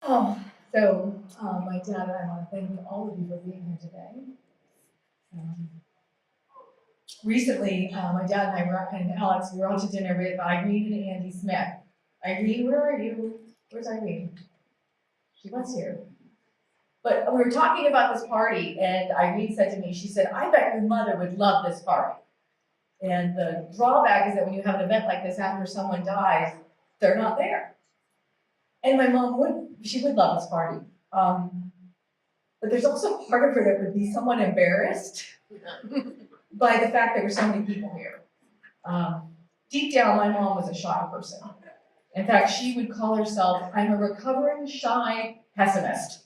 My dad and I want to thank all of you for being here today. Um, Recently, my dad and I and Alex, we were out to dinner with Irene and Andy Smith. Irene, where are you? Where's Irene? She was here. But we were talking about this party, and Irene said to me, she said, I bet your mother would love this party. And the drawback is that when you have an event like this after someone dies, they're not there. And my mom she would love this party. But there's also part of her that would be somewhat embarrassed by the fact there were so many people here. Deep down, my mom was a shy person. In fact, she would call herself, I'm a recovering shy pessimist.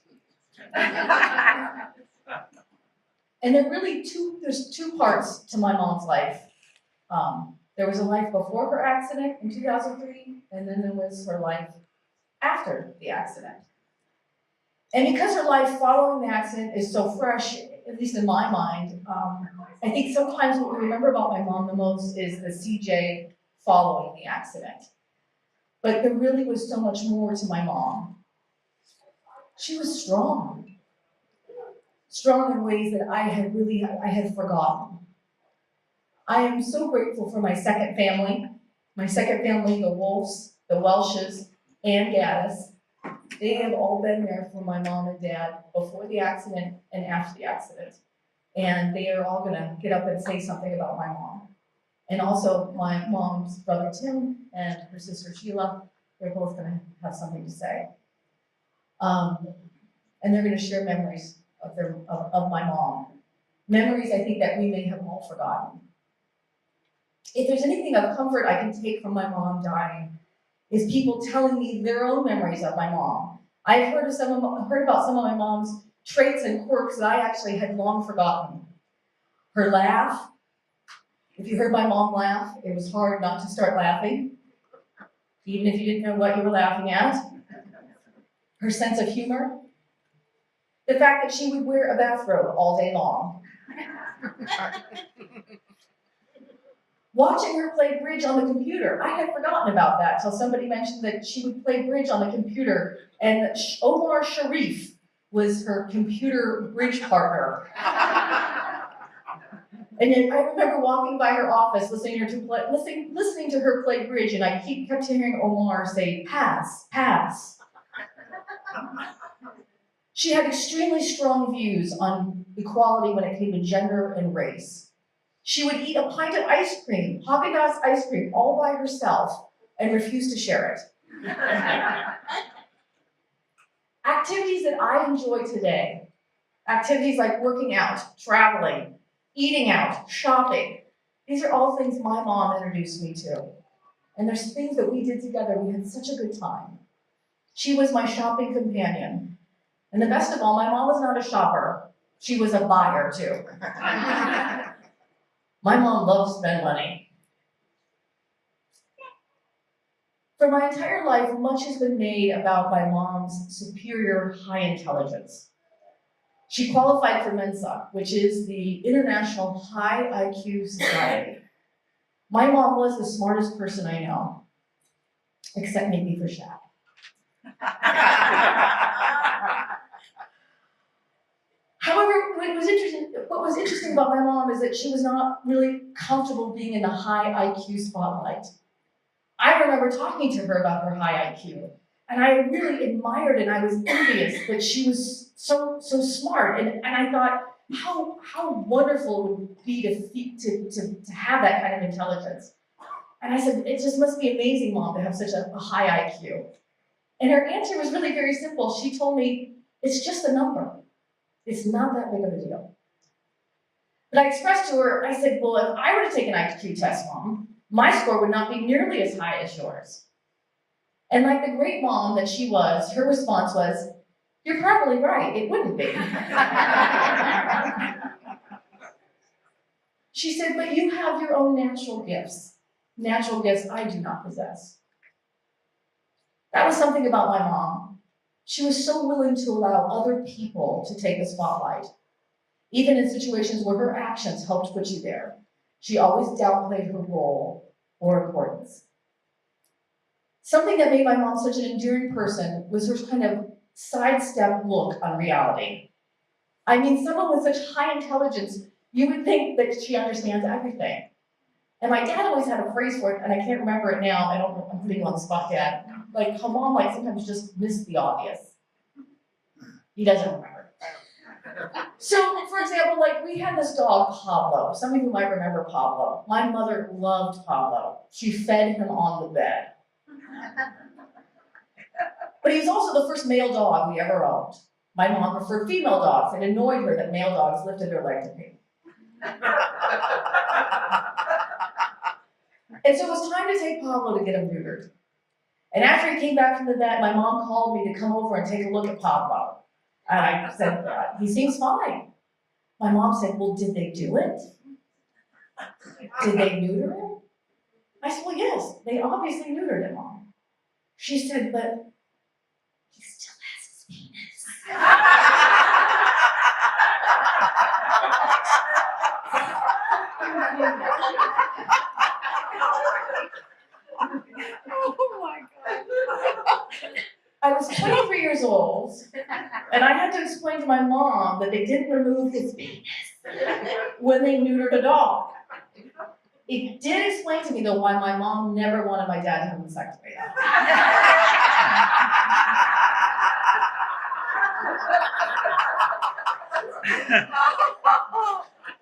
And there's two parts to my mom's life. There was a life before her accident in 2003, and then there was her life after the accident. And because her life following the accident is so fresh, at least in my mind, I think sometimes what we remember about my mom the most is the CJ following the accident. But there really was so much more to my mom. She was strong in ways that I had forgotten. I am so grateful for my second family, the Wolves, the Welshes, and Gaddis. They have all been there for my mom and dad before the accident and after the accident. And they are all gonna get up and say something about my mom. And also my mom's brother Tim and her sister Sheila, they're both gonna have something to say. And they're gonna share memories of my mom. Memories I think that we may have all forgotten. If there's anything of comfort I can take from my mom dying, is people telling me their own memories of my mom. I've heard about some of my mom's traits and quirks that I actually had long forgotten. Her laugh. If you heard my mom laugh, it was hard not to start laughing, even if you didn't know what you were laughing at. Her sense of humor. The fact that she would wear a bathrobe all day long. Watching her play bridge on the computer. I had forgotten about that till somebody mentioned that she would play bridge on the computer, and Omar Sharif was her computer bridge partner. And then I remember walking by her office, listening to her play bridge, and I kept hearing Omar say, pass, pass. She had extremely strong views on equality when it came to gender and race. She would eat a pint of ice cream, Haagen-Dazs ice cream, all by herself and refuse to share it. Activities that I enjoy today, activities like working out, traveling, eating out, shopping, these are all things my mom introduced me to. And there's things that we did together, we had such a good time. She was my shopping companion. And the best of all, my mom was not a shopper, she was a buyer too. My mom loved to spend money. For my entire life, much has been made about my mom's superior high intelligence. She qualified for Mensa, which is the International High IQ Society. My mom was the smartest person I know, except maybe for Shaq. However, what was interesting about my mom is that she was not really comfortable being in the high IQ spotlight. I remember talking to her about her high IQ, and I really admired and I was envious that she was so smart. And I thought, how wonderful it would be to have that kind of intelligence. And I said, it just must be amazing, Mom, to have such a high IQ. And her answer was really very simple. She told me, it's just a number. It's not that big of a deal. But I expressed to her, I said, well, if I were to take an IQ test, Mom, my score would not be nearly as high as yours. And like the great mom that she was, her response was, you're probably right, it wouldn't be. She said, but you have your own natural gifts I do not possess. That was something about my mom. She was so willing to allow other people to take the spotlight, even in situations where her actions helped put you there. She always downplayed her role or importance. Something that made my mom such an endearing person was her kind of sidestep look on reality. I mean, someone with such high intelligence, you would think that she understands everything. And my dad always had a phrase for it, and I can't remember it now. I'm putting you on the spot, Dad. Like, how mom like sometimes just missed the obvious. He doesn't remember. So, for example, like we had this dog, Pablo. Some of you might remember Pablo. My mother loved Pablo. She fed him on the bed. But he was also the first male dog we ever owned. My mom preferred female dogs. It annoyed her that male dogs lifted their leg to pee. And so it was time to take Pablo to get him neutered. And after he came back from the vet, my mom called me to come over and take a look at Pablo. And I said, he seems fine. My mom said, well, did they do it? Did they neuter him? I said, well, yes, they obviously neutered him, Mom. She said, but he still has his penis. Oh my God. I was 23 years old, and I had to explain to my mom that they didn't remove his penis when they neutered a dog. It did explain to me, though, why my mom never wanted my dad to have a vasectomy.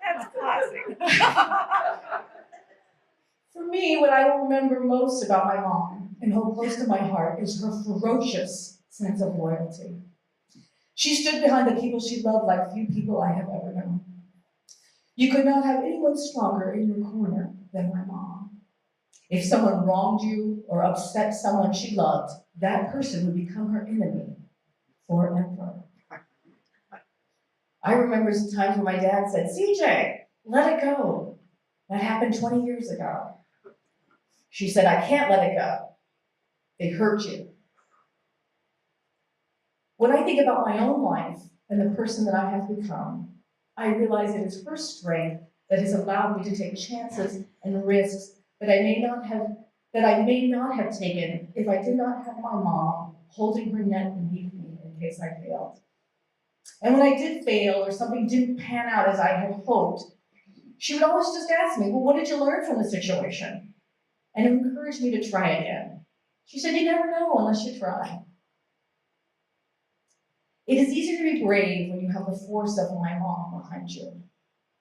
That's classic. For me, what I remember most about my mom and hold close to my heart is her ferocious sense of loyalty. She stood behind the people she loved like few people I have ever known. You could not have anyone stronger in your corner than my mom. If someone wronged you or upset someone she loved, that person would become her enemy forever. I remember times when my dad said, CJ, let it go. That happened 20 years ago. She said, I can't let it go. They hurt you. When I think about my own life and the person that I have become, I realize it is her strength that has allowed me to take chances and risks that I may not have taken if I did not have my mom holding her net beneath me in case I failed. And when I did fail or something didn't pan out as I had hoped, she would always just ask me, well, what did you learn from the situation? And encourage me to try again. She said, you never know unless you try. It is easy to be brave when you have the force of my mom behind you.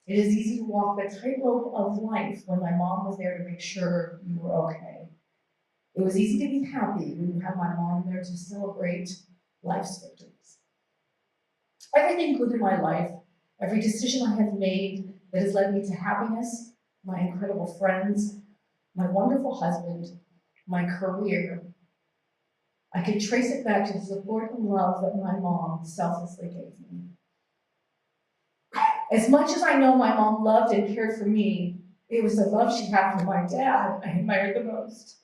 It is easy to walk the tightrope of life when my mom was there to make sure you were okay. It was easy to be happy when you have my mom there to celebrate life's victories. Everything good in my life, every decision I have made that has led me to happiness, my incredible friends, my wonderful husband, my career, I could trace it back to the support and love that my mom selflessly gave me. As much as I know my mom loved and cared for me, it was the love she had for my dad I admired the most.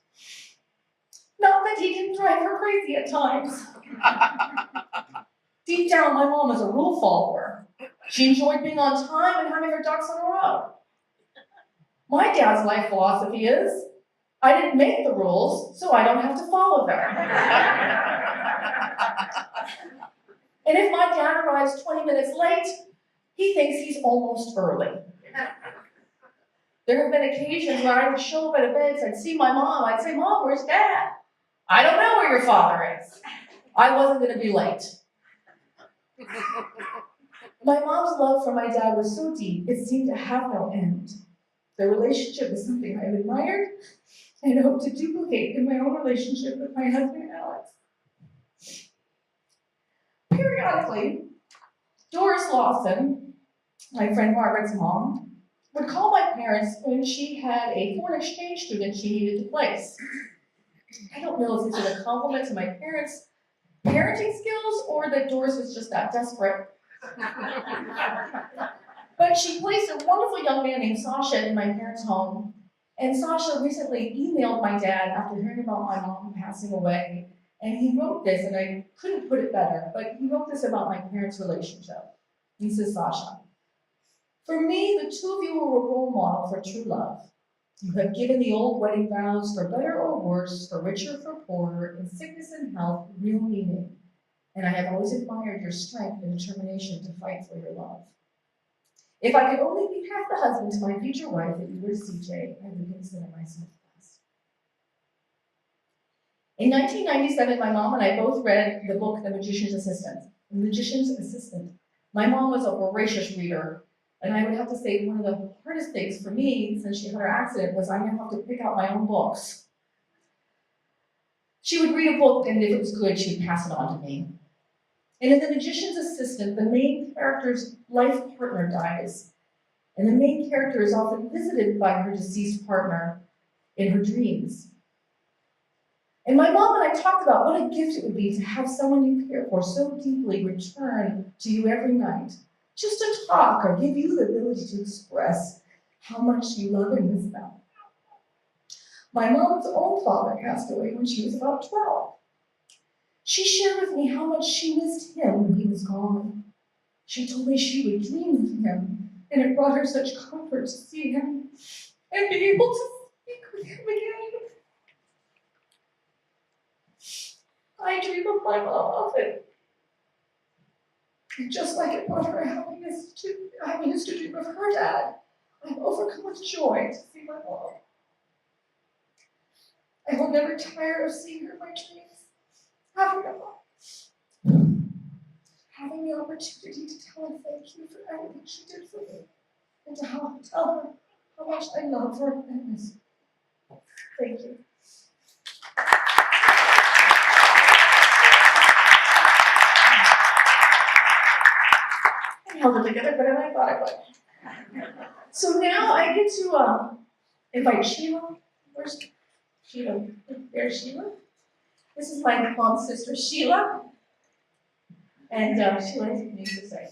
Not that he didn't drive her crazy at times. Deep down, my mom was a rule follower. She enjoyed being on time and having her ducks in a row. My dad's life philosophy is, I didn't make the rules, so I don't have to follow them. And if my dad arrives 20 minutes late, he thinks he's almost early. There have been occasions where I would show up at events, I'd see my mom, I'd say, Mom, where's Dad? I don't know where your father is. I wasn't gonna be late. My mom's love for my dad was so deep, it seemed to have no end. The relationship is something I've admired and hope to duplicate in my own relationship with my husband, Alex. Periodically, Doris Lawson, my friend Margaret's mom, would call my parents when she had a foreign exchange student she needed to place. I don't know if this is a compliment to my parents' parenting skills or that Doris was just that desperate. But she placed a wonderful young man named Sasha in my parents' home, and Sasha recently emailed my dad after hearing about my mom passing away, and he wrote this, and I couldn't put it better, but he wrote this about my parents' relationship. He says, Sasha, for me, the two of you were a role model for true love. You have given the old wedding vows, for better or worse, for richer, for poorer, in sickness and health, real meaning. and I have always admired your strength and determination to fight for your love. If I could only be half the husband to my future wife that you were to CJ, I would consider myself blessed. In 1997, my mom and I both read the book The Magician's Assistant. The Magician's Assistant. My mom was a voracious reader, and I would have to say one of the hardest things for me, since she had her accident, was I now have to pick out my own books. She would read a book, and if it was good, she would pass it on to me. And in The Magician's Assistant, the main character's life partner dies, and the main character is often visited by her deceased partner in her dreams. And my mom and I talked about what a gift it would be to have someone you care for so deeply return to you every night, just to talk or give you the ability to express how much you love and miss them. My mom's own father passed away when she was about 12. She shared with me how much she missed him when he was gone. She told me she would dream of him, and it brought her such comfort to see him and be able to speak with him again. I dream of my mom often. And just like it brought her happiness to dream of her dad, I'm overcome with joy to see my mom. I will never tire of seeing her in my dreams. Having the opportunity to tell her thank you for everything she did for me, and to tell her how much I love her and miss her. Thank you. I held it together better than I thought I would. So now I get to invite Sheila. Where's Sheila? There's Sheila. This is my mom's sister, Sheila. And Sheila has things to say.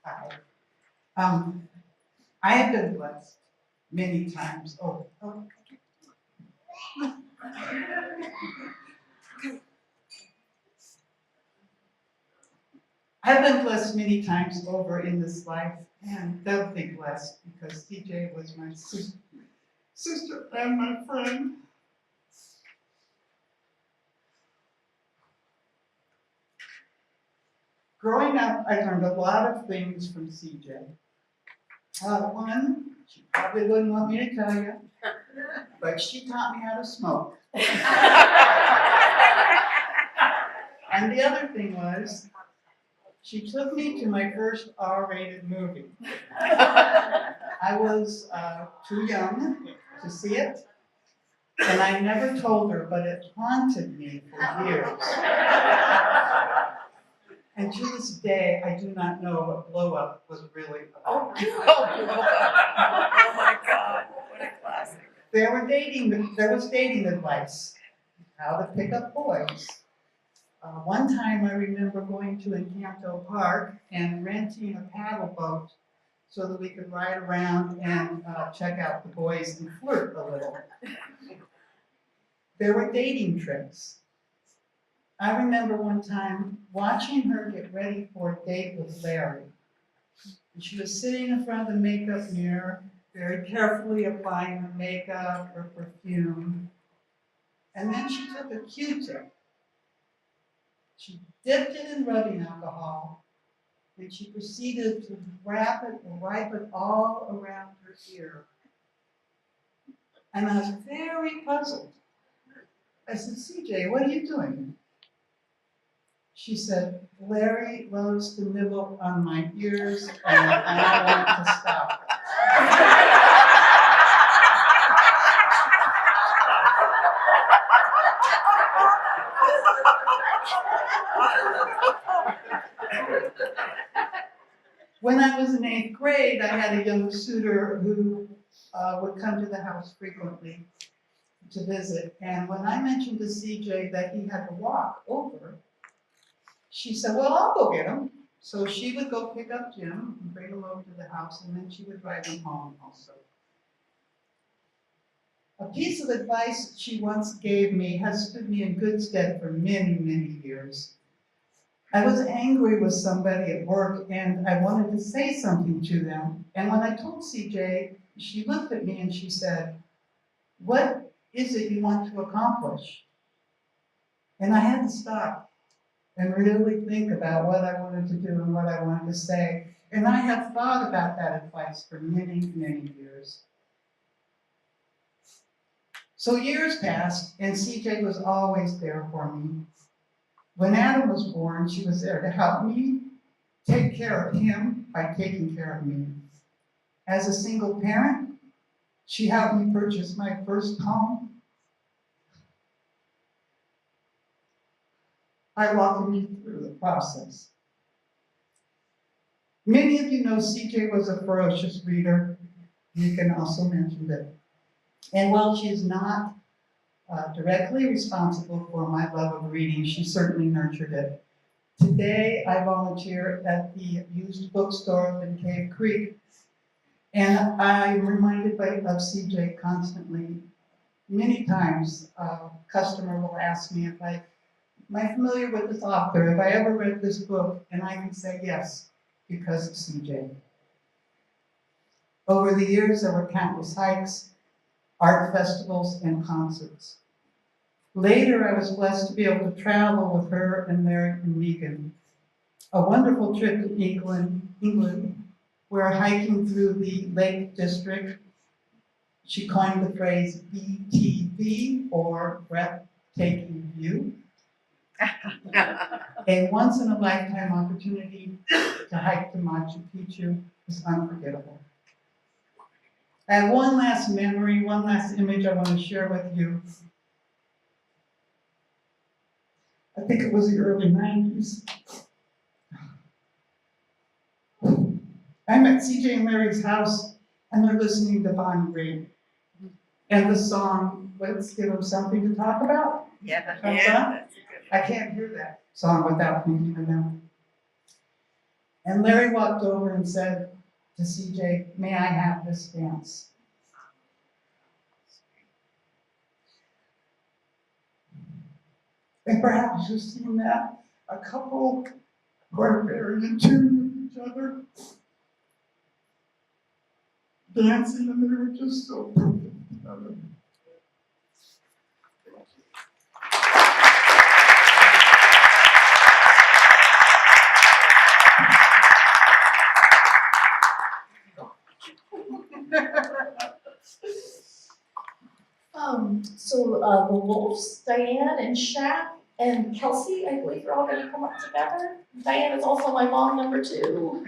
Hi. I have been blessed many times. I've been blessed many times over in this life, and doubly blessed because CJ was my sister and my friend. Growing up, I learned a lot of things from CJ. One, she probably wouldn't want me to tell you, but she taught me how to smoke. And the other thing was, she took me to my first R-rated movie. I was too young to see it, and I never told her, but it haunted me for years. And to this day, I do not know what Blow Up was really about. Oh my God, what a classic. There was dating advice, how to pick up boys. One time I remember going to Encanto Park and renting a paddle boat so that we could ride around and check out the boys and flirt a little. There were dating tricks. I remember one time watching her get ready for a date with Larry. And she was sitting in front of the makeup mirror, very carefully applying her makeup, her perfume. And then she took a Q-tip. She dipped it in rubbing alcohol, and she proceeded to wrap it and wipe it all around her ear. And I was very puzzled. I said, CJ, what are you doing? She said, Larry loves to nibble on my ears, and I want to stop it. When I was in 8th grade, I had a young suitor who would come to the house frequently to visit. And when I mentioned to CJ that he had to walk over, she said, well, I'll go get him. So she would go pick up Jim and bring him over to the house, and then she would drive him home also. A piece of advice she once gave me has stood me in good stead for many, many years. I was angry with somebody at work, and I wanted to say something to them. And when I told CJ, she looked at me and she said, what is it you want to accomplish? And I had to stop and really think about what I wanted to do and what I wanted to say. And I have thought about that advice for many, many years. So years passed, and CJ was always there for me. When Adam was born, she was there to help me take care of him by taking care of me. As a single parent, she helped me purchase my first home. I walked you through the process. Many of you know CJ was a ferocious reader. You can also mention it. And while she is not directly responsible for my love of reading, she certainly nurtured it. Today, I volunteer at the used bookstore in Cave Creek, and I'm reminded of CJ constantly. Many times, a customer will ask me if am I familiar with this author? Have I ever read this book? And I can say yes, because of CJ. Over the years, there were countless hikes, art festivals, and concerts. Later, I was blessed to be able to travel with her and Larry and Megan. A wonderful trip to England, where hiking through the Lake District, she coined the phrase BTV, or breathtaking view. A once-in-a-lifetime opportunity to hike to Machu Picchu was unforgettable. I have one last memory, one last image I want to share with you. I think it was the early 90s. I'm at CJ and Larry's house, and they're listening to Bonnie Raitt. And the song, Let's Give Them Something to Talk About. Yeah, Comes yeah, on. that's a good I can't hear that song without thinking of them. And Larry walked over and said to CJ, "May I have this dance?" And perhaps you've seen that. A couple who are very in tune with each other, dancing, and they were just so perfect together. So the Wolves, Diane and Shaq and Kelsey, I believe are all gonna come up together. Diane is also my mom number 2.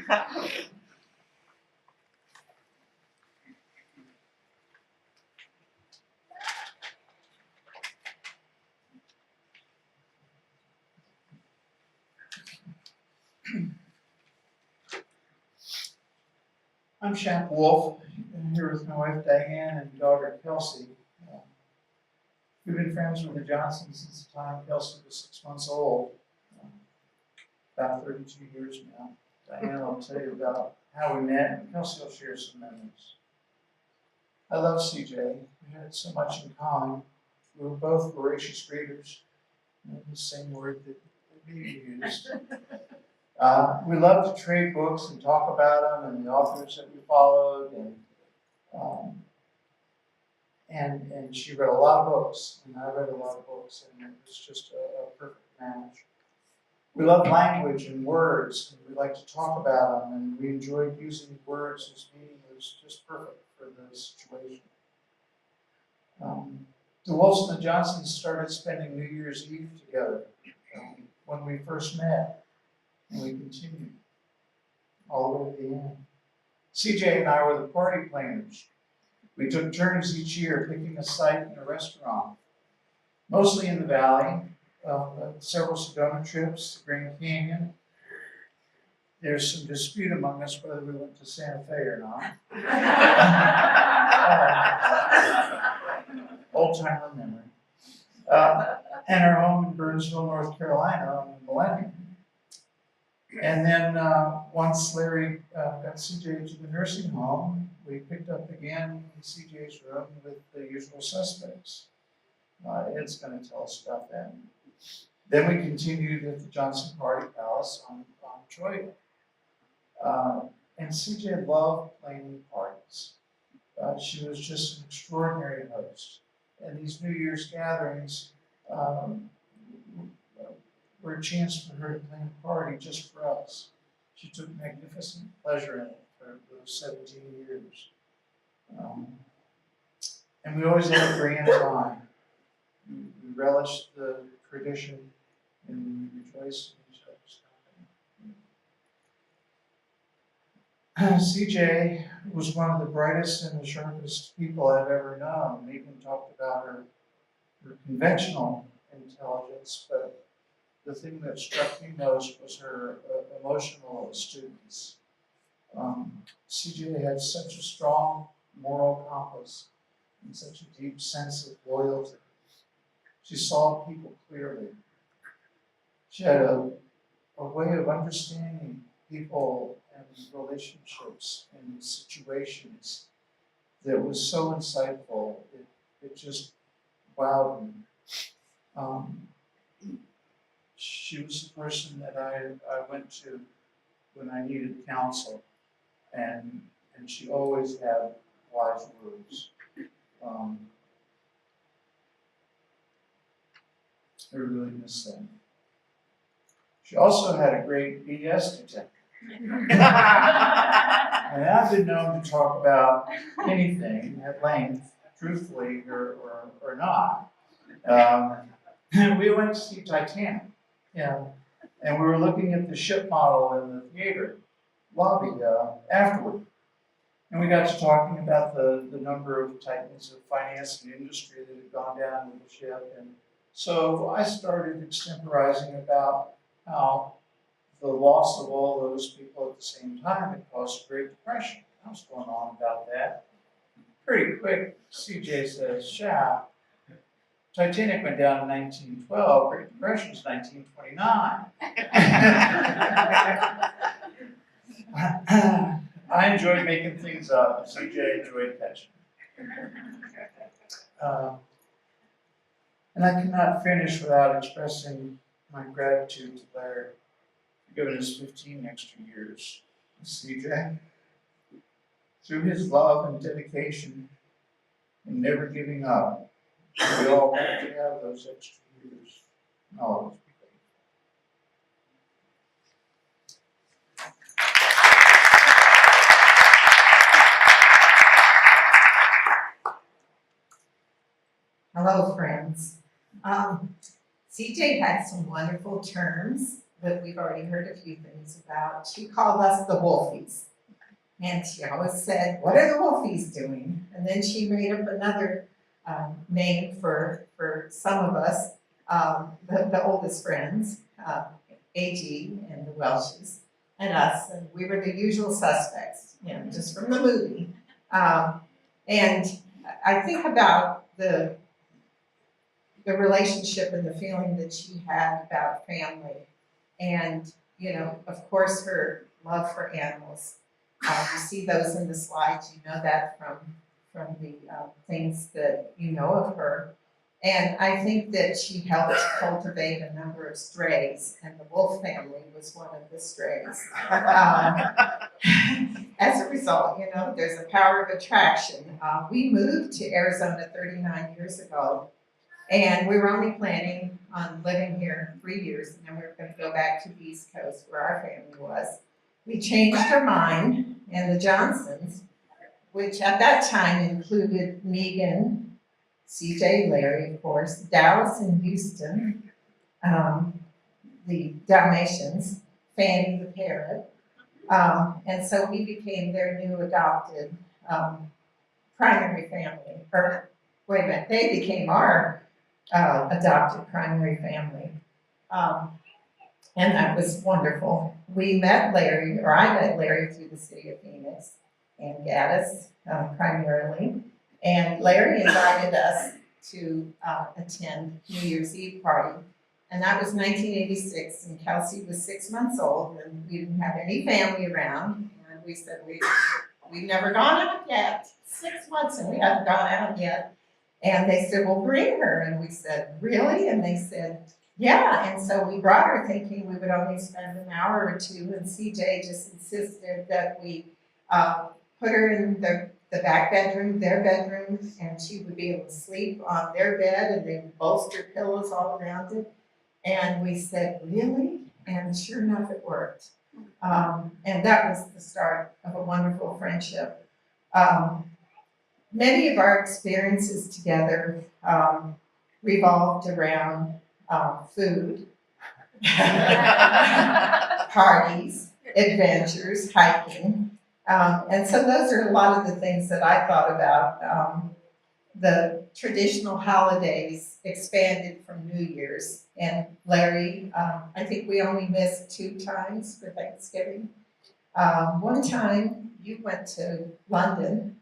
I'm Shaq Wolf, and here with my wife Diane and daughter Kelsey. We've been friends with the Johnsons since the time Kelsey was 6 months old, about 32 years now. Diane will tell you about how we met, and Kelsey will share some memories. I love CJ. We had so much in common. We were both voracious readers, the same word that you used. We loved to trade books and talk about them and the authors that we followed, and she read a lot of books, and I read a lot of books, and it was just a perfect match. We loved language and words, and we liked to talk about them, and we enjoyed using words whose meaning was just perfect for the situation. The Wolves and the Johnsons started spending New Year's Eve together when we first met, and we continued all the way to the end. CJ and I were the party planners. We took turns each year picking a site in a restaurant, mostly in the valley, several Sedona trips to Grand Canyon. There's some dispute among us whether we went to Santa Fe or not. Old timer memory. And our home in Burnsville, North Carolina on the Millennium. And then once Larry got CJ to the nursing home, we picked up again in CJ's room with the usual suspects. Ed's going to tell us about that. Then we continued at the Johnson Party Palace on Troy. And CJ loved planning parties. She was just an extraordinary host. And these New Year's gatherings were a chance for her to plan a party just for us. She took magnificent pleasure in it for those 17 years. And we always had a grand time. We relished the tradition and we rejoiced in each other's company. CJ was one of the brightest and the sharpest people I've ever known. Megan talked about her conventional intelligence, but the thing that struck me most was her emotional astutness. CJ had such a strong moral compass and such a deep sense of loyalty. She saw people clearly. She had a way of understanding people and relationships and situations that was so insightful. It just wowed me. She was the person that I went to when I needed counsel, and she always had wise words. I really miss that. She also had a great BS detector. And I've been known to talk about anything at length, truthfully or not. We went to see Titanic, and we were looking at the ship model in the theater lobby afterward. And we got to talking about the number of titans of finance and industry that had gone down with the ship. And so I started extemporizing about how the loss of all those people at the same time had caused the Great Depression. I was going on about that. Pretty quick, CJ says, "Sha, Titanic went down in 1912, Great Depression was 1929. I enjoyed making things up. CJ enjoyed catching. And I cannot finish without expressing my gratitude to Larry for giving us 15 extra years with CJ. Through his love and dedication and never giving up, we all got to have those extra years. And I'll always be grateful. Hello, friends. CJ had some wonderful terms that we've already heard a few things about. She called us the Wolfies. And she always said, "What are the Wolfies doing?" And then she made up another name for some of us, the oldest friends, AG and the Welshes, and us. And we were the usual suspects, just from the movie. And I think about the relationship and the feeling that she had about family. And, of course, her love for animals. You see those in the slides, you know that from the things that you know of her. And I think that she helped cultivate a number of strays, and the Wolf family was one of the strays. As a result, there's a power of attraction. We moved to Arizona 39 years ago. And we were only planning on living here 3 years, and then we were going to go back to the East Coast where our family was. We changed our mind, and the Johnsons, which at that time included Megan, CJ, Larry, of course, Dallas and Houston, the Dalmatians, Fanny the parrot. And so we became their new adopted primary family. Or, wait a minute, they became our adopted primary family. And that was wonderful. We met Larry, or I met Larry through the city of Phoenix and Gaddis primarily. And Larry invited us to attend New Year's Eve party. And that was 1986, and Kelsey was 6 months old, and we didn't have any family around. And we said, we've never gone out yet. 6 months, and we haven't gone out yet. And they said, well, bring her. And we said, really? And they said, yeah. And so we brought her thinking we would only spend an hour or two. And CJ just insisted that we put her in the the back bedroom, their bedroom, and she would be able to sleep on their bed and they would bolster pillows all around it. And we said, really? And sure enough, it worked. And that was the start of a wonderful friendship. Many of our experiences together revolved around food, parties, adventures, hiking. And so those are a lot of the things that I thought about. The traditional holidays expanded from New Year's. And Larry, I think we only missed 2 times for Thanksgiving. One time you went to London,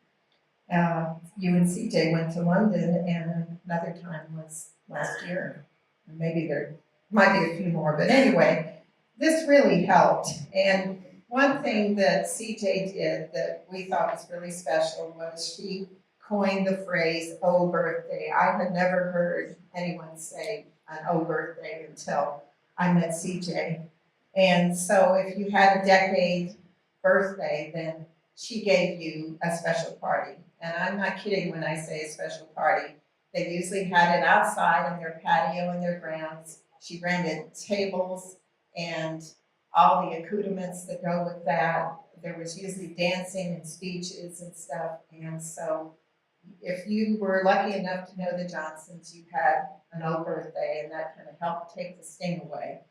you and CJ went to London, and another time was last year. Maybe there might be a few more, but anyway, this really helped. And one thing that CJ did that we thought was really special was she coined the phrase "oh birthday." I had never heard anyone say an "oh birthday" until I met CJ. And so if you had a decade birthday, then she gave you a special party. And I'm not kidding when I say a special party. They usually had it outside on their patio and their grounds. She rented tables and all the accoutrements that go with that. There was usually dancing and speeches and stuff. And so if you were lucky enough to know the Johnsons, you had an old birthday, and that kind of helped take the sting away.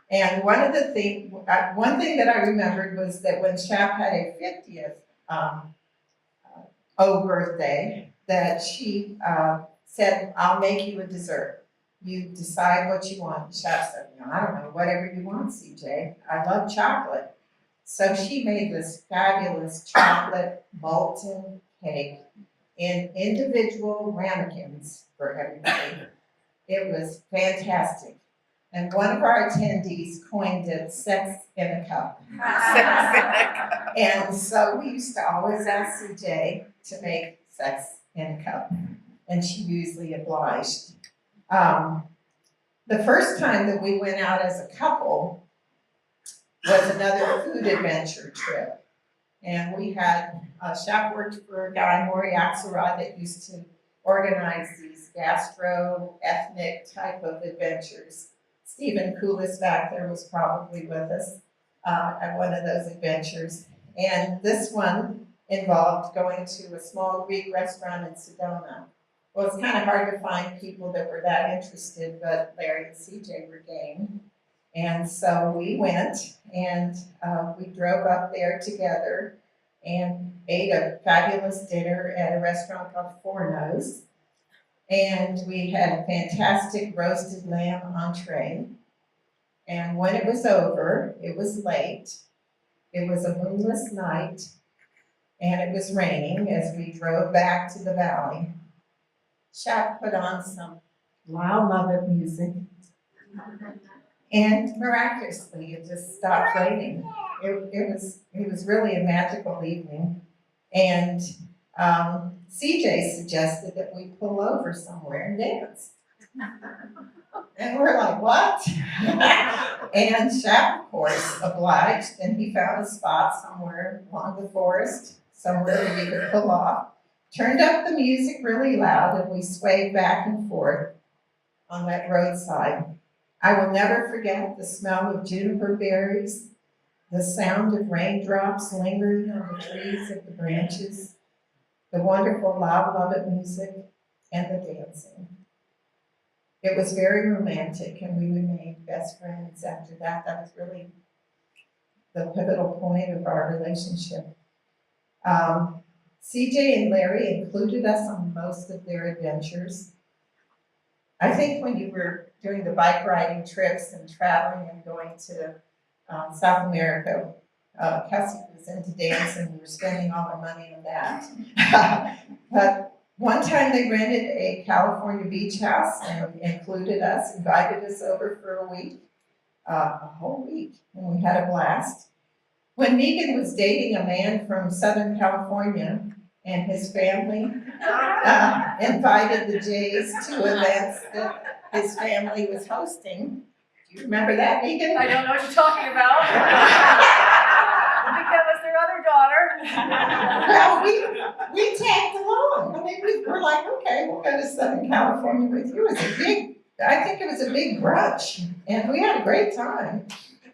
And one thing that I remembered was that when Shap had a 50th birthday, that she said, "I'll make you a dessert. You decide what you want." Shap said, "I don't know, whatever you want, CJ. I love chocolate." So she made this fabulous chocolate molten cake in individual ramekins for everybody. It was fantastic. And one of our attendees coined it "sex in a cup." And so we used to always ask CJ to make sex in a cup, and she usually obliged. The first time that we went out as a couple was another food adventure trip. And we had, Shap worked for a guy, Maury Axelrod, that used to organize these gastro-ethnic type of adventures. Stephen Koulis back there was probably with us at one of those adventures. And this one involved going to a small Greek restaurant in Sedona. Well, it's kind of hard to find people that were that interested, but Larry and CJ were game. And so we went, and we drove up there together and ate a fabulous dinner at a restaurant called Forno's. And we had a fantastic roasted lamb entree. And when it was over, it was late. It was a moonless night, and it was raining as we drove back to the valley. Shap put on some Lyle Lovett music, and miraculously, it just stopped raining. It was really a magical evening, and CJ suggested that we pull over somewhere and dance. And we're like, what? And Shap, of course, obliged, and he found a spot somewhere along the forest, somewhere where we could pull off. Turned up the music really loud, and we swayed back and forth on that roadside. I will never forget the smell of juniper berries, the sound of raindrops lingering on the trees and the branches, the wonderful Lyle Lovett music, and the dancing. It was very romantic, and we remained best friends after that. That was really the pivotal point of our relationship. CJ and Larry included us on most of their adventures. I think when you were doing the bike riding trips and traveling and going to South America, Kelsey was into dancing. We were spending all our money on that. But one time they rented a California beach house and included us, invited us over for a week, a whole week, and we had a blast. When Megan was dating a man from Southern California and his family invited the Jays to events that his family was hosting. Do you remember that, Megan? I don't know what you're talking about. I think that was their other daughter. Well, we tagged along. I mean, we were like, okay, we'll go to Southern California with you. I think it was a big brunch, and we had a great time.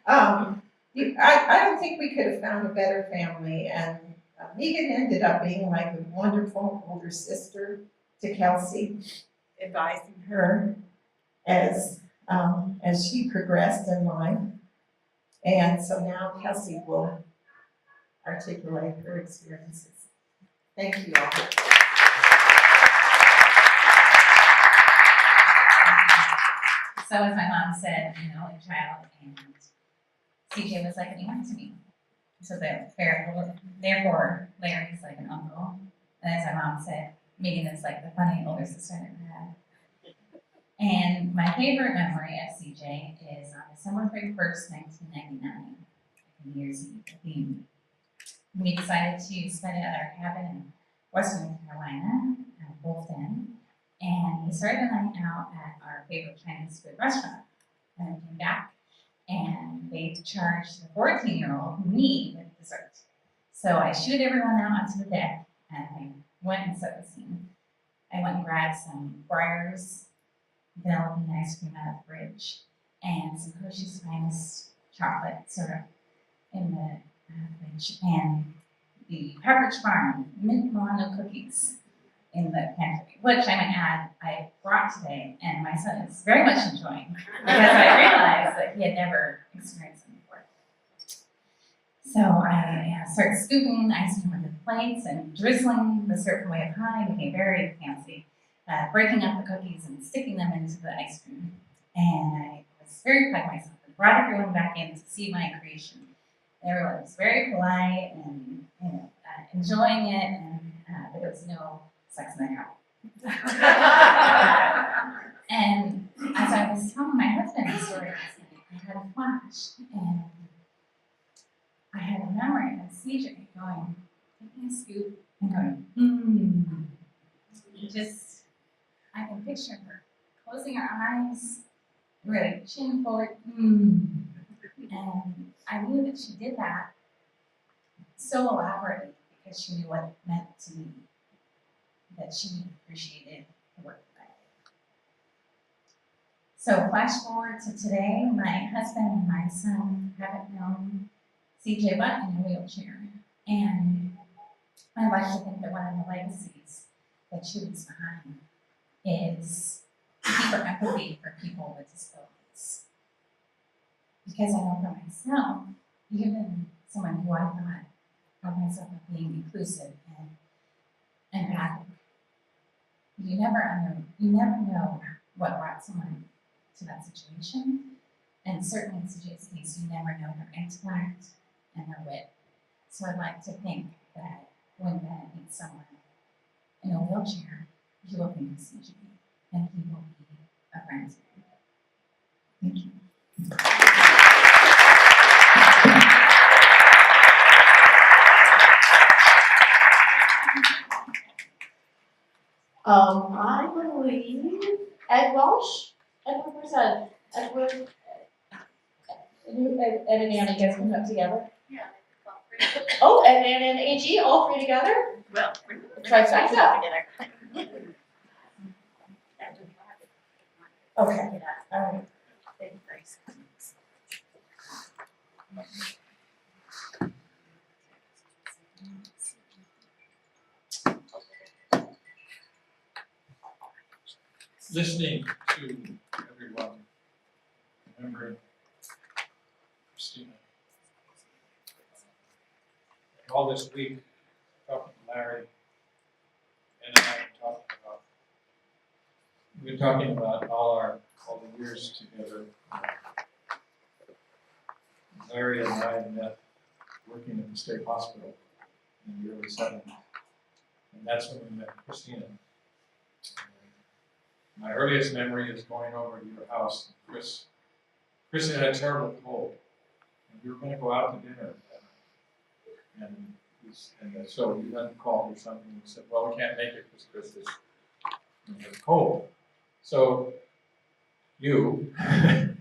I don't think we could have found a better family, and Megan ended up being like a wonderful older sister to Kelsey, advising her as she progressed in life. And so now Kelsey will articulate her experiences. Thank you all. So as my mom said, I'm an only child, and CJ was like an aunt to me. So therefore, Larry's like an uncle. And as my mom said, Megan is like the funny older sister I never had. And my favorite memory of CJ is on December 31st, 1999, New Year's Eve. We decided to spend it at our cabin in Western North Carolina, Wolf Den. And we started the night out at our favorite Chinese food restaurant. And we came back, and they charged the 14-year-old me with dessert. So I shooed everyone out onto the deck, and I went and set the scene. I went and grabbed some Breyers vanilla bean ice cream out of the fridge, and some Hershey's Finest chocolate syrup in the fridge, and the Pepperidge Farm mint Milano cookies in the pantry, which I might add I brought today, and my son is very much enjoying because I realized that he had never experienced them before. So I started scooping ice cream into the plates and drizzling the syrup from way up high, became very fancy, breaking up the cookies and sticking them into the ice cream. And I was very proud of myself and brought everyone back in to see my creation. Everyone was very polite and enjoying it, and but there was no sex in the house. And as I was telling my husband the story last night, I had a flash, and I had a memory of CJ going, taking a scoop and going, I can picture her closing her eyes, really chin forward, And I knew that she did that so elaborately because she knew what it meant to me, that she appreciated the work that I did. So flash forward to today, my husband and my son haven't known CJ but in a wheelchair. And I'd like to think that one of the legacies that she leaves behind is deeper empathy for people with disabilities. Because I know for myself, even someone who I thought of myself as being inclusive and empathic, you never know what brought someone to that situation. And certainly in CJ's case, you never know their intellect and their wit. So I'd like to think that when Bennett meets someone in a wheelchair, he will think of CJ and he will be a friend to him. Thank you. I believe Ed Walsh. Edward, where's Ed? Edward. Ed and Anna, you guys come up together. Yeah. Oh, Ed, Anna, and AG, all three together? Well, Trifecta. together. Okay, all right. Listening to everyone, remembering Christina. All this week, talking to Larry, and I we've been talking about all the years together. Larry and I met working at the state hospital in the early 70s. And that's when we met Christina. My earliest memory is going over to your house. Chris had a terrible cold, and we were going to go out to dinner that night. And so you hadn't called or something, and said, well, we can't make it because Chris is cold. So you,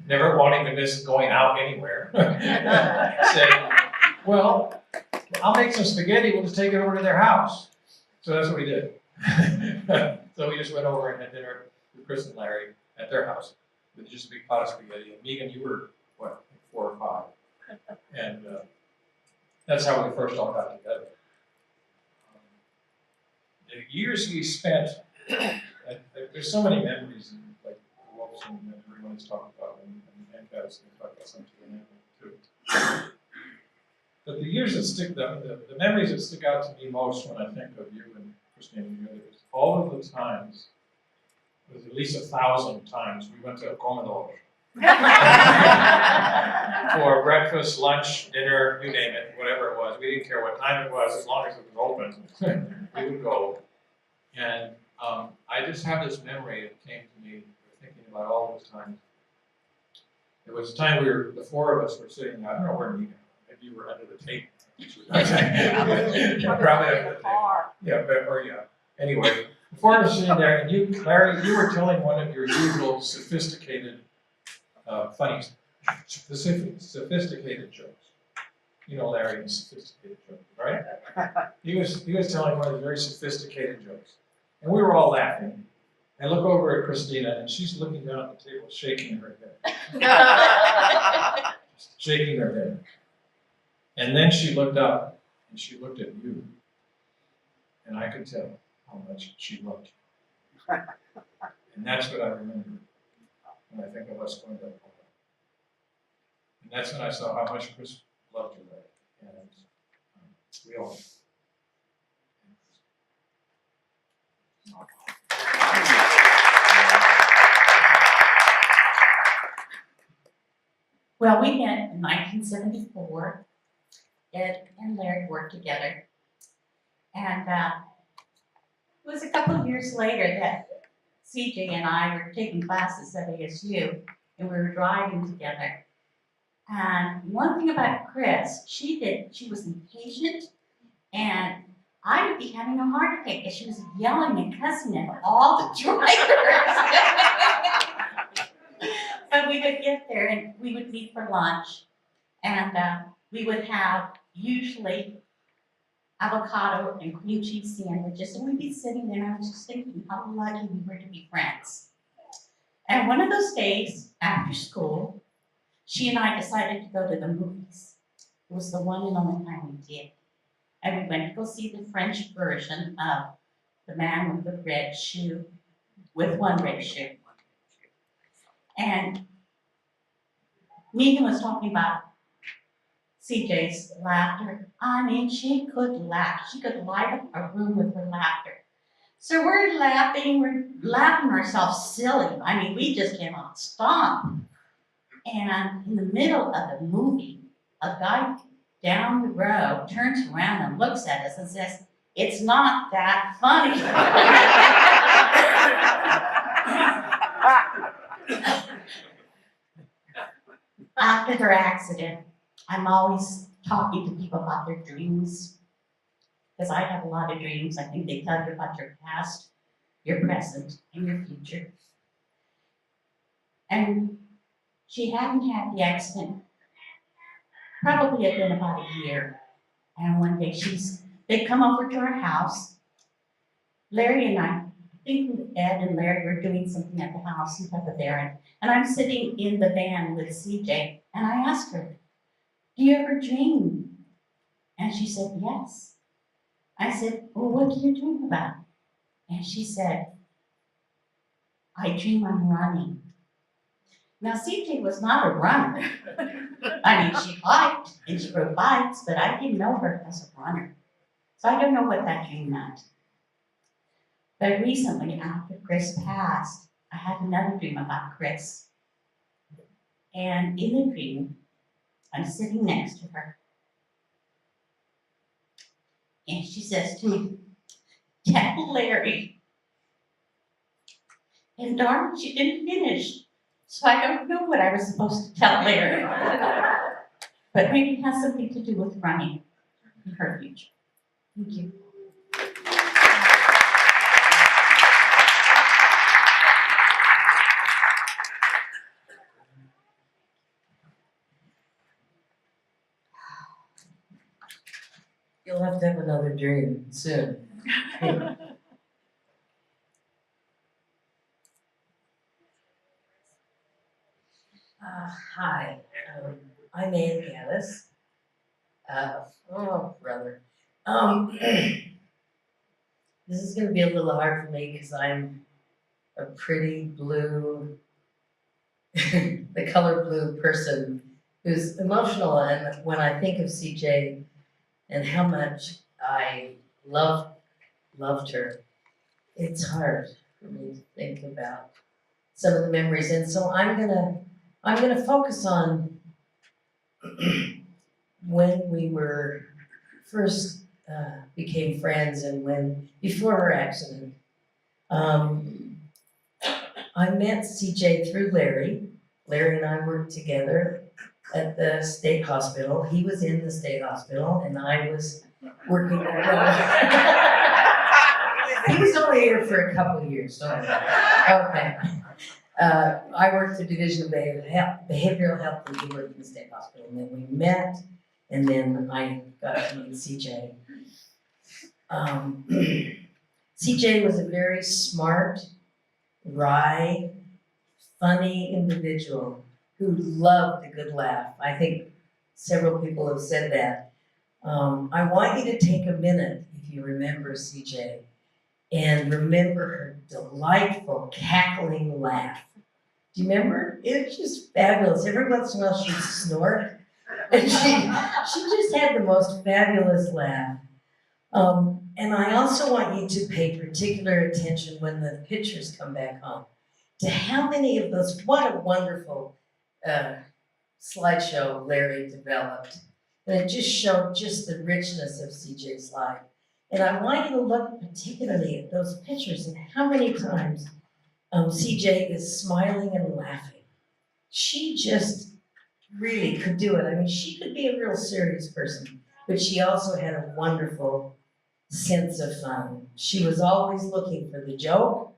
never wanting to miss going out anywhere, said, well, I'll make some spaghetti, we'll just take it over to their house. So that's what we did. So we just went over and had dinner with Chris and Larry at their house with just a big pot of spaghetti. And Megan, you were, what, 4 or 5? And that's how we first all got together. The years we spent, there's so many memories, and like Wolfson and everyone is talking about, and guys talk about something too. But the years that stick, the memories that stick out to me most when I think of you and Christine and the others, all of the times, it was at least 1,000 times we went to Commodore for breakfast, lunch, dinner, you name it, whatever it was. We didn't care what time it was, as long as it was open, we would go. And I just have this memory that came to me thinking about all those times. There was a time the 4 of us were sitting, I don't know where Megan, maybe you were under the table. Probably under the table. Yeah, anyway, the 4 of us sitting there, and you, Larry, you were telling one of your usual sophisticated, funny, sophisticated jokes. You know Larry's sophisticated joke, right? He was telling one of the very sophisticated jokes. And we were all laughing. I look over at Christina, and she's looking down at the table, shaking her head. Shaking her head. And then she looked up, and she looked at you. And I could tell how much she loved you. And that's what I remember when I think of us going to that program. And that's when I saw how much Chris loved you, Larry. And we all. Well, we met in 1974. Ed and Larry worked together. And it was a couple of years later that CJ and I were taking classes at ASU, and we were driving together. And one thing about Chris, she was impatient, and I would be having a heart attack because she was yelling and cussing at all the drivers. But we would get there and we would meet for lunch, and we would have usually avocado and cream cheese sandwiches, and we'd be sitting there, and I was just thinking how lucky we were to be friends. And one of those days after school, she and I decided to go to the movies. It was the one and only time we did. And we went to go see the French version of The Man with the Red Shoe, with one red shoe. And Megan was talking about CJ's laughter. I mean, she could laugh. She could light up a room with her laughter. So we're laughing ourselves silly. I mean, we just cannot stop. And in the middle of the movie, a guy down the road turns around and looks at us and says, "It's not that funny." After her accident, I'm always talking to people about their dreams, because I have a lot of dreams. I think they tell you about your past, your present, and your future. And she hadn't had the accident, probably had been about a year. And one day they come over to our house. Larry and I think Ed and Larry were doing something at the house in front of there. And I'm sitting in the van with CJ, and I asked her, "Do you ever dream?" And she said, "Yes." I said, "Well, what do you dream about?" And she said, "I dream I'm running." Now, CJ was not a runner. I mean, she hiked and she rode bikes, but I didn't know her as a runner. So I don't know what that dream meant. But recently, after Chris passed, I had another dream about Chris. And in the dream, I'm sitting next to her. And she says to me, "Tell Larry." And darn, she didn't finish. So I don't know what I was supposed to tell Larry. But maybe it has something to do with running in her future. Thank you. You'll have to have another dream soon. Hi, I'm Ann Gaddis. Oh, brother. This is gonna be a little hard for me because I'm a pretty blue, the color blue person who's emotional. And when I think of CJ and how much I loved her, it's hard for me to think about some of the memories. And so I'm gonna focus on when we were first became friends and before her accident. I met CJ through Larry. Larry and I worked together at the state hospital. He was in the state hospital and I was working he was only here for a couple of years, so okay. I worked the Division of Behavioral Health and he worked in the state hospital. And then we met and then I got to meet CJ. CJ was a very smart, wry, funny individual who loved a good laugh. I think several people have said that. I want you to take a minute, if you remember CJ, and remember her delightful, cackling laugh. Do you remember? It was just fabulous. Every once in a while she'd snort, and she just had the most fabulous laugh. And I also want you to pay particular attention when the pictures come back on to how many of those, what a wonderful slideshow Larry developed. And it just showed just the richness of CJ's life. And I want you to look particularly at those pictures and how many times CJ is smiling and laughing. She just really could do it. I mean, she could be a real serious person, but she also had a wonderful sense of fun. She was always looking for the joke,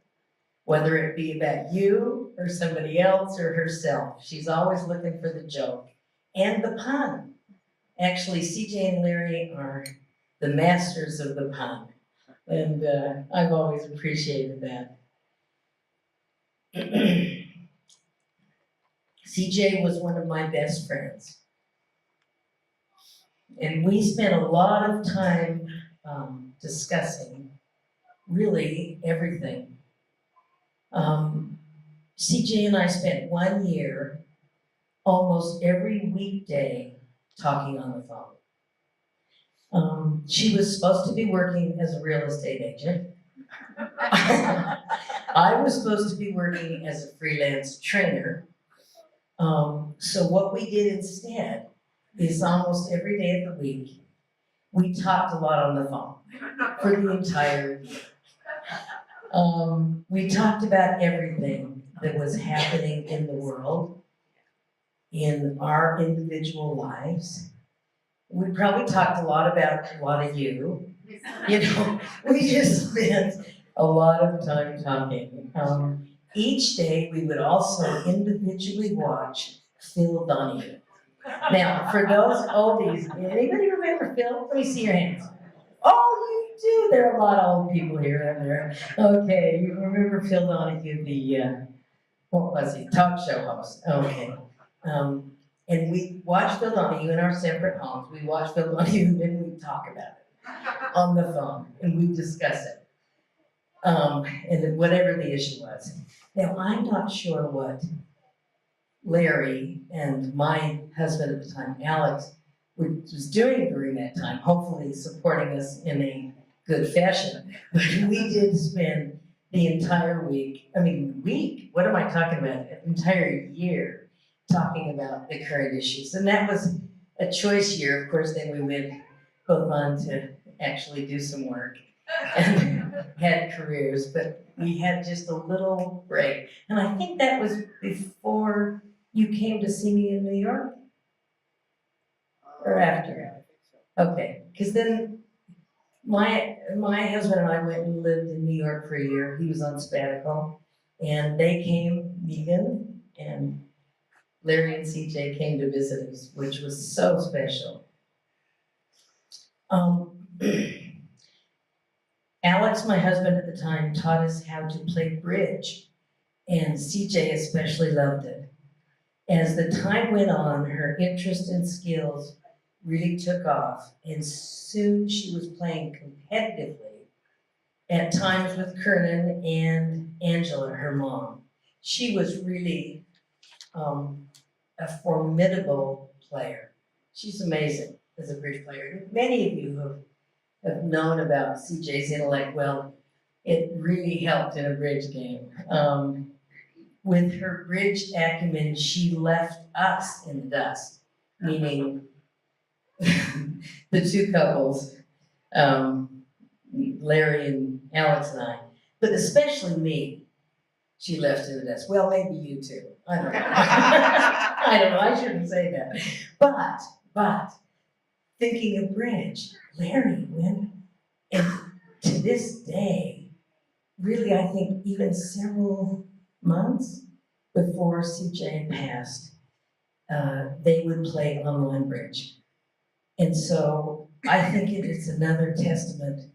whether it be about you or somebody else or herself. She's always looking for the joke and the pun. Actually, CJ and Larry are the masters of the pun, and I've always appreciated that. CJ was one of my best friends, and we spent a lot of time discussing really everything. CJ and I spent 1 year almost every weekday talking on the phone. She was supposed to be working as a real estate agent. I was supposed to be working as a freelance trainer. So what we did instead is almost every day of the week, we talked a lot on the phone for the entire year. We talked about everything that was happening in the world, in our individual lives. We probably talked a lot about a lot of you. You know, we just spent a lot of time talking. Each day we would also individually watch Phil Donahue. Now, for those oldies, anybody remember Phil? Let me see your hands. Oh, you do. There are a lot of old people here, aren't there? Okay, you remember Phil Donahue, the, what was he, talk show host? Okay. And we watched Phil Donahue in our separate homes. We watched Phil Donahue and then we talk about it on the phone and we discuss it. And then whatever the issue was. Now, I'm not sure what Larry and my husband at the time, Alex, was doing during that time, hopefully supporting us in a good fashion. But we did spend the entire week, what am I talking about? An entire year talking about the current issues. And that was a choice year. Of course, then we went both on to actually do some work and had careers, but we had just a little break. And I think that was before you came to see me in New York? Or after? Okay, because then my husband and I went and lived in New York for a year. He was on sabbatical, and they came, Megan and Larry and CJ came to visit us, which was so special. Alex, my husband at the time, taught us how to play bridge, and CJ especially loved it. As the time went on, her interest and skills really took off, and soon she was playing competitively, at times with Kernan and Angela, her mom. She was really a formidable player. She's amazing as a bridge player. Many of you have known about CJ's intellect. Well, it really helped in a bridge game. With her bridge acumen, she left us in the dust, meaning the two couples, Larry and Alex and I, but especially me, she left in the dust. Well, maybe you too. I don't know. I don't know, I shouldn't say that. But, thinking of bridge, Larry went, and to this day, really, I think even several months before CJ passed, they would play online bridge. And so I think it is another testament.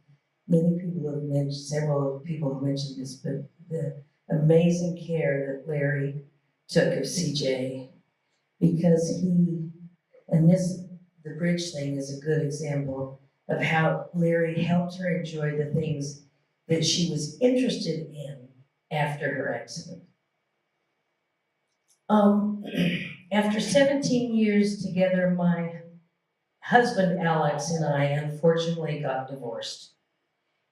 Many people have mentioned, several people have mentioned this, but the amazing care that Larry took of CJ, because the bridge thing is a good example of how Larry helped her enjoy the things that she was interested in after her accident. After 17 years together, my husband Alex and I unfortunately got divorced.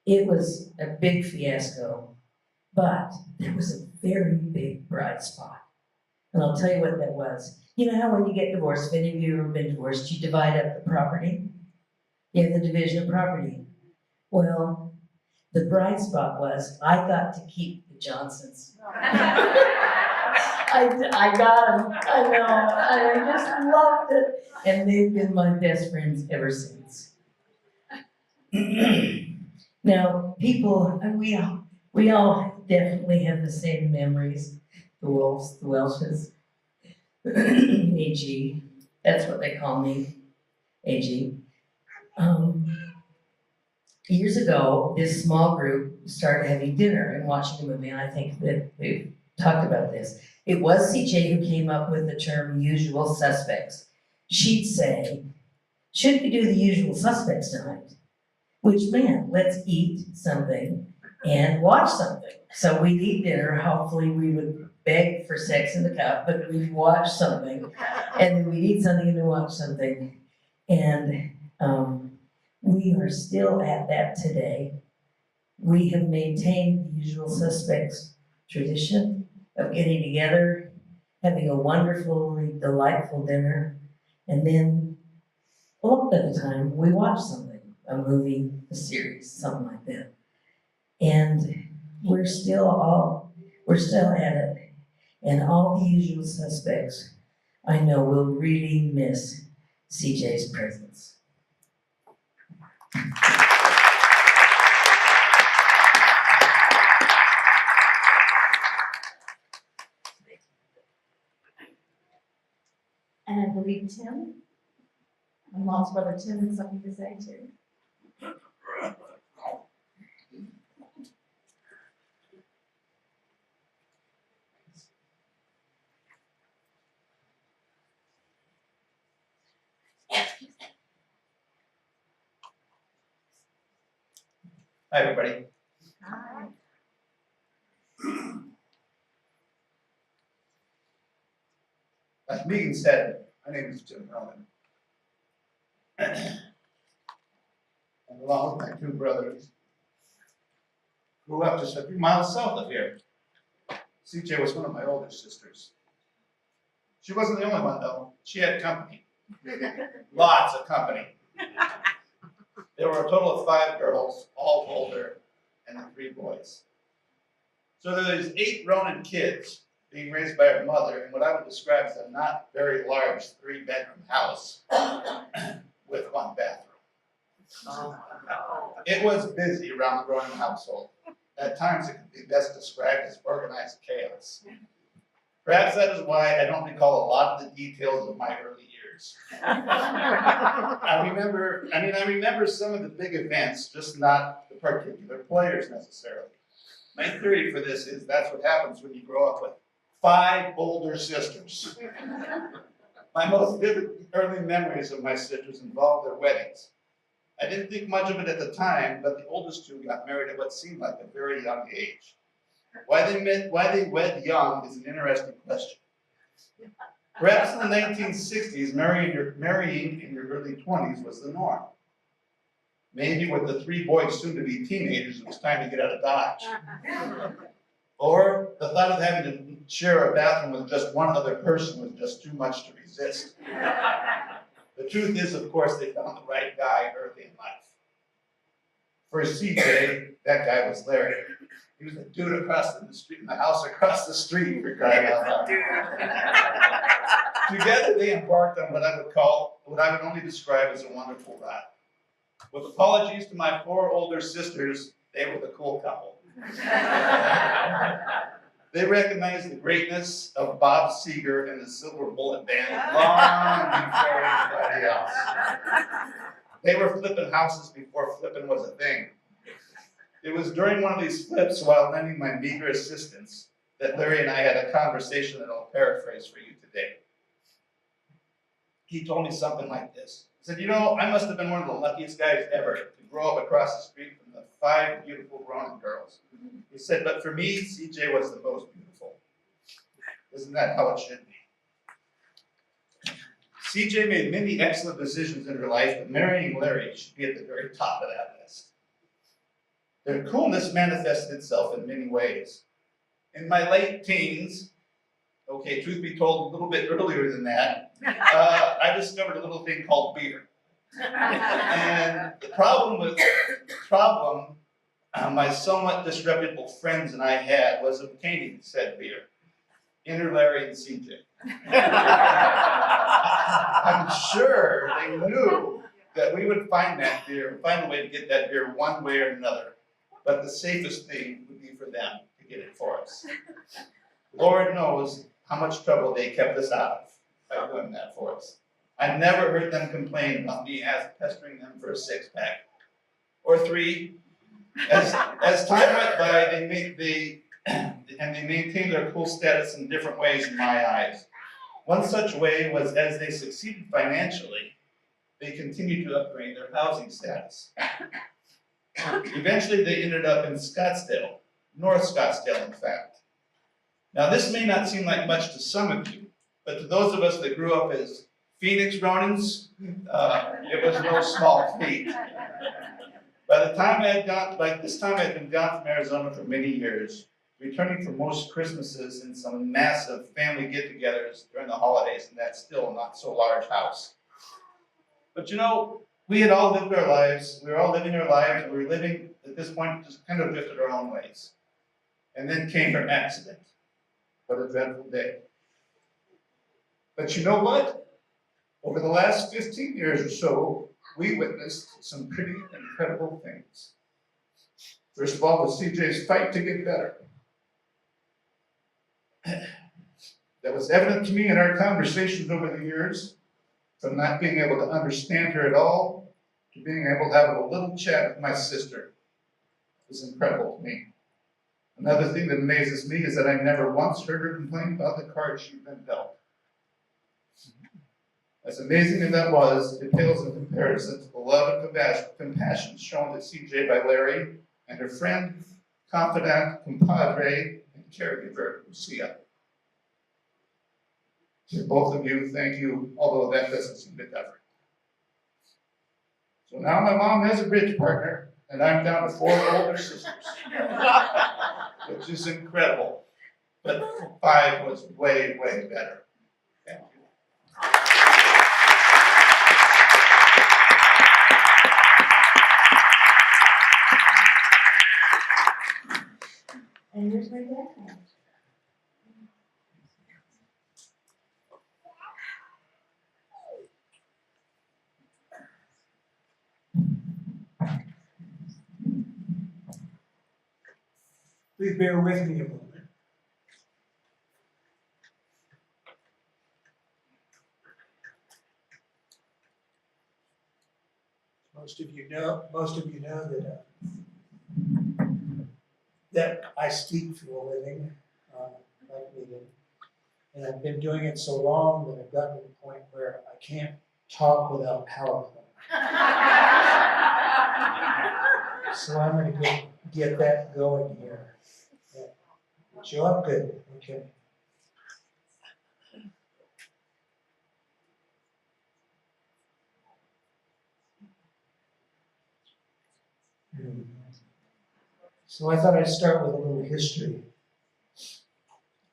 It was a big fiasco, but there was a very big bright spot. And I'll tell you what that was. You know how when you get divorced, if any of you have been divorced, you divide up the property? You have the division of property. Well, the bright spot was I got to keep the Johnsons. I got them, I know, I just loved it. And they've been my best friends ever since. Now, people, and we all definitely have the same memories. The Wolves, the Welshes, AG, that's what they call me, AG. Years ago, this small group started having dinner and watching a movie, and I think that we've talked about this. It was CJ who came up with the term usual suspects. She'd say, should we do the usual suspects tonight? Which meant, let's eat something and watch something. So we'd eat dinner, hopefully we would beg for sex in the cup, but we'd watch something, and then we'd eat something and then watch something. And we are still at that today. We have maintained the usual suspects tradition of getting together, having a wonderfully delightful dinner, and then a lot of the time we watch something, a movie, a series, something like that. And we're still at it. And all the usual suspects, I know, will really miss CJ's presence. And I believe Tim, my mom's brother Tim, has something to say too. Hi, everybody. Hi. As Megan said, my name is Jim Roman. And along with my two brothers, grew up just a few miles south of here. CJ was one of my older sisters. She wasn't the only one though. She had company. Lots of company. There were a total of 5 girls, all older, and then 3 boys. So there was 8 Ronan kids being raised by her mother in what I would describe as a not very large 3-bedroom house with 1 bathroom. It was busy around the Ronan household. At times it could be best described as organized chaos. Perhaps that is why I don't recall a lot of the details of my early years. sisters. I remember some of the big events, just not the particular players necessarily. My theory for this is that's what happens when you grow up with 5 older sisters. My most vivid early memories of my sisters involved their weddings. I didn't think much of it at the time, but the oldest 2 got married at what seemed like a very young age. Why they wed young is an interesting question. Perhaps in the 1960s, marrying in your early 20s was the norm. Maybe with the 3 boys soon to be teenagers, it was time to get out of Dodge. Or the thought of having to share a bathroom with just one other person was just too much to resist. The truth is, of course, they found the right guy early in life. For CJ, that guy was Larry. He was a dude across the street, in the house across the street, for crying out loud. Together, they embarked on what I would only describe as a wonderful ride. With apologies to my 4 older sisters, they were the cool couple. They recognized the greatness of Bob Seger and the Silver Bullet Band long before anybody else. They were flipping houses before flipping was a thing. It was during one of these flips while lending my meager assistance that Larry and I had a conversation that I'll paraphrase for you today. He told me something like this. He said, I must have been one of the luckiest guys ever to grow up across the street from the 5 beautiful Ronan girls. He said, but for me, CJ was the most beautiful. Isn't that how it should be? CJ made many excellent decisions in her life, but marrying Larry should be at the very top of that list. Their coolness manifested itself in many ways. In my late teens, okay, truth be told, a little bit earlier than that, I discovered a little thing called beer. And the problem my somewhat disreputable friends and I had was obtaining said beer. Enter Larry and CJ. I'm sure they knew that we would find a way to get that beer one way or another. But the safest thing would be for them to get it for us. Lord knows how much trouble they kept us out of by doing that for us. I never heard them complain about me pestering them for a 6-pack or 3. As time went by, they maintained their cool status in different ways in my eyes. One such way was as they succeeded financially, they continued to upgrade their housing status. Eventually, they ended up in Scottsdale, North Scottsdale, in fact. Now, this may not seem like much to some of you, but to those of us that grew up as Phoenix Ronins, it was no small feat. By this time I had been gone from Arizona for many years, returning for most Christmases and some massive family get-togethers during the holidays in that still not so large house. But we had all lived our lives, we were all living our lives, and we were living, at this point, just kind of drifted our own ways. And then came her accident. What a dreadful day. But you know what? Over the last 15 years or so, we witnessed some pretty incredible things. First of all, was CJ's fight to get better. That was evident to me in our conversations over the years, from not being able to understand her at all to being able to have a little chat with my sister. It was incredible to me. Another thing that amazes me is that I never once heard her complain about the cards she'd been dealt. As amazing as that was, it pales in comparison to the love and compassion shown to CJ by Larry and her friend, confidant, compadre, and caregiver, Lucia. To both of you, thank you, although that doesn't seem to cover it. So now my mom has a bridge partner, and I'm down to 4 older sisters, which is incredible. But 5 was way, way better. Thank you. And here's my dad. Please bear with me a moment. most of you know that I speak for a living, like Megan. And I've been doing it so long that I've gotten to the point where I can't talk without PowerPoint. So I'm gonna get that going here. Yeah. Show up good, okay. So I thought I'd start with a little history.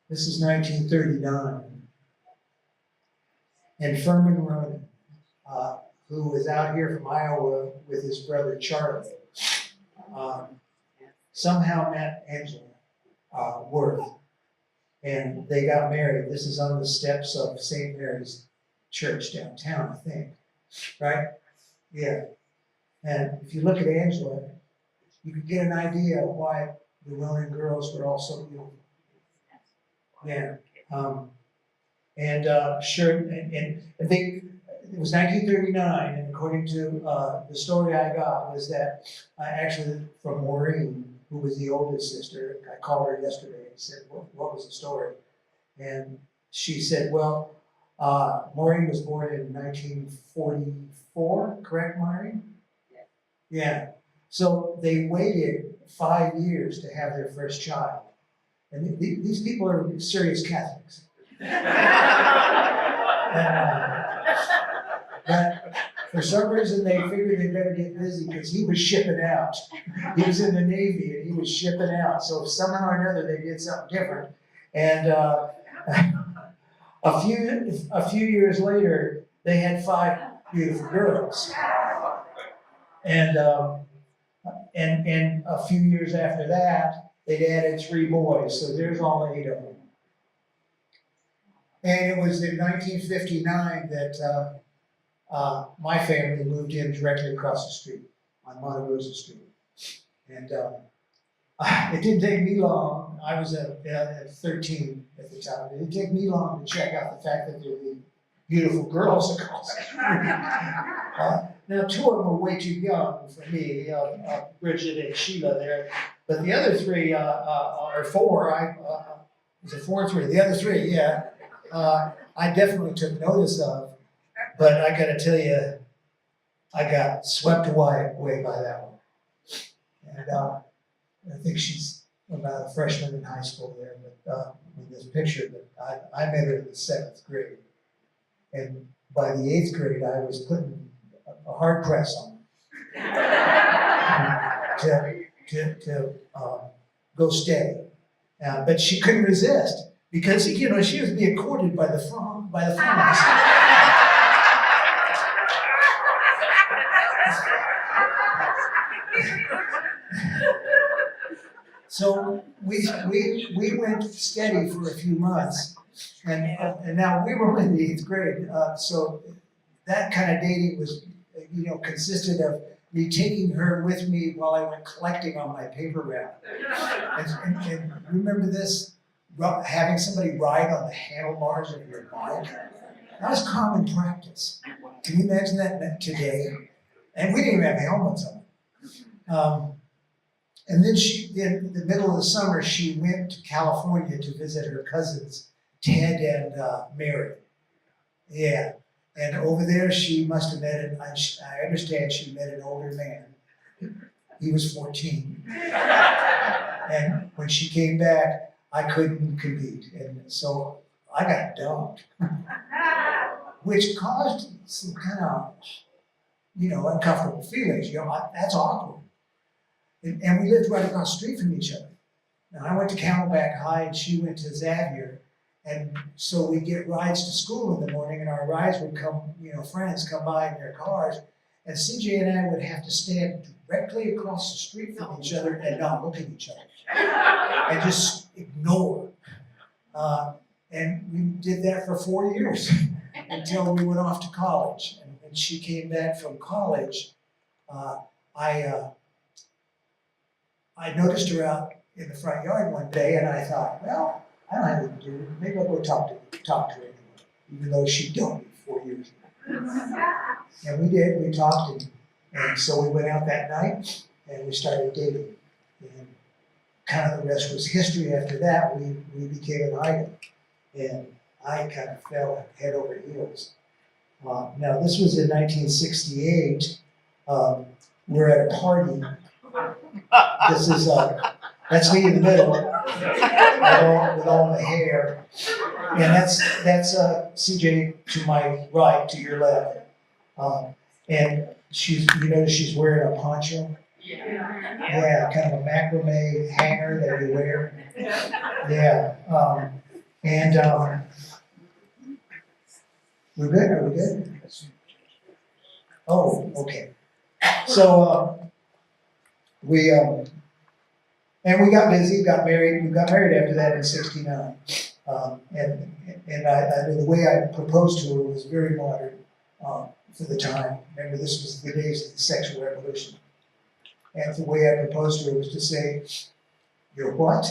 This is 1939. And Furman Ronan, who was out here from Iowa with his brother Charlie, somehow met Angela Worth, and they got married. This is on the steps of St. Mary's Church downtown, I think, right? Yeah. And if you look at Angela, you could get an idea of why the Ronan girls were all so beautiful. Yeah. Sure, and I think it was 1939, and according to the story I got, was that actually from Maureen, who was the oldest sister, I called her yesterday and said, what was the story? And she said, well, Maureen was born in 1944, correct, Maureen? Yeah. So they waited 5 years to have their first child. And these people are serious Catholics. But for some reason, they figured they better get busy because he was shipping out. He was in the Navy and he was shipping out. So somehow or another, they did something different. And a few years later, they had 5 beautiful girls. And a few years after that, they'd added 3 boys. So there's all 8 of them. And it was in 1959 that my family moved in directly across the street on Monte Rosa Street. And it didn't take me long. I was at 13 at the time. It didn't take me long to check out the fact that there were beautiful girls across the street. Now, 2 of them were way too young for me, Bridget and Sheila there. But the other 3, or 4, was it 4 or 3? The other 3, yeah. I definitely took notice of, but I gotta tell you, I got swept away by that one. And I think she's about a freshman in high school there, but in this picture, but I met her in the 7th grade. And by the 8th grade, I was putting a hard press on her to go steady. But she couldn't resist. Because, she was being courted by the Frommers. So we went steady for a few months, and now we were in the 8th grade. So that kind of dating was, consisted of me taking her with me while I went collecting on my paper route. And remember this? Having somebody ride on the handlebars of your bike, that was common practice. Can you imagine that today? And we didn't even have helmets on. And then in the middle of the summer, she went to California to visit her cousins, Ted and Mary. Yeah, and over there she must have met, I understand she met an older man. He was 14. And when she came back, I couldn't compete, and so I got dumped, which caused some kind of, uncomfortable feelings. That's awkward. And we lived right across the street from each other. Now, I went to Camelback High, and she went to Xavier, and so we'd get rides to school in the morning, and our rides would come, friends come by in their cars, and CJ and I would have to stand directly across the street from each other and not look at each other. And just ignore. And we did that for 4 years until we went off to college. And when she came back from college, I noticed her out in the front yard one day, and I thought, well, I don't have anything to do. Maybe I'll go talk to her anyway, even though she dumped me 4 years ago. And we did. We talked, and And so we went out that night and we started dating. And kind of the rest was history. After that, we became an item. And I kind of fell head over heels. Now, this was in 1968. We're at a party. This is, that's me in the middle with all the hair. And that's CJ to my right, to your left. And you notice she's wearing a poncho? Yeah, kind of a macrame hanger that we wear. Yeah. We're good, are we good? Oh, okay. So, we got busy, got married. We got married after that in '69. And the way I proposed to her was very modern for the time. Remember, this was the days of the sexual revolution. And the way I proposed to her was to say, "You're what?"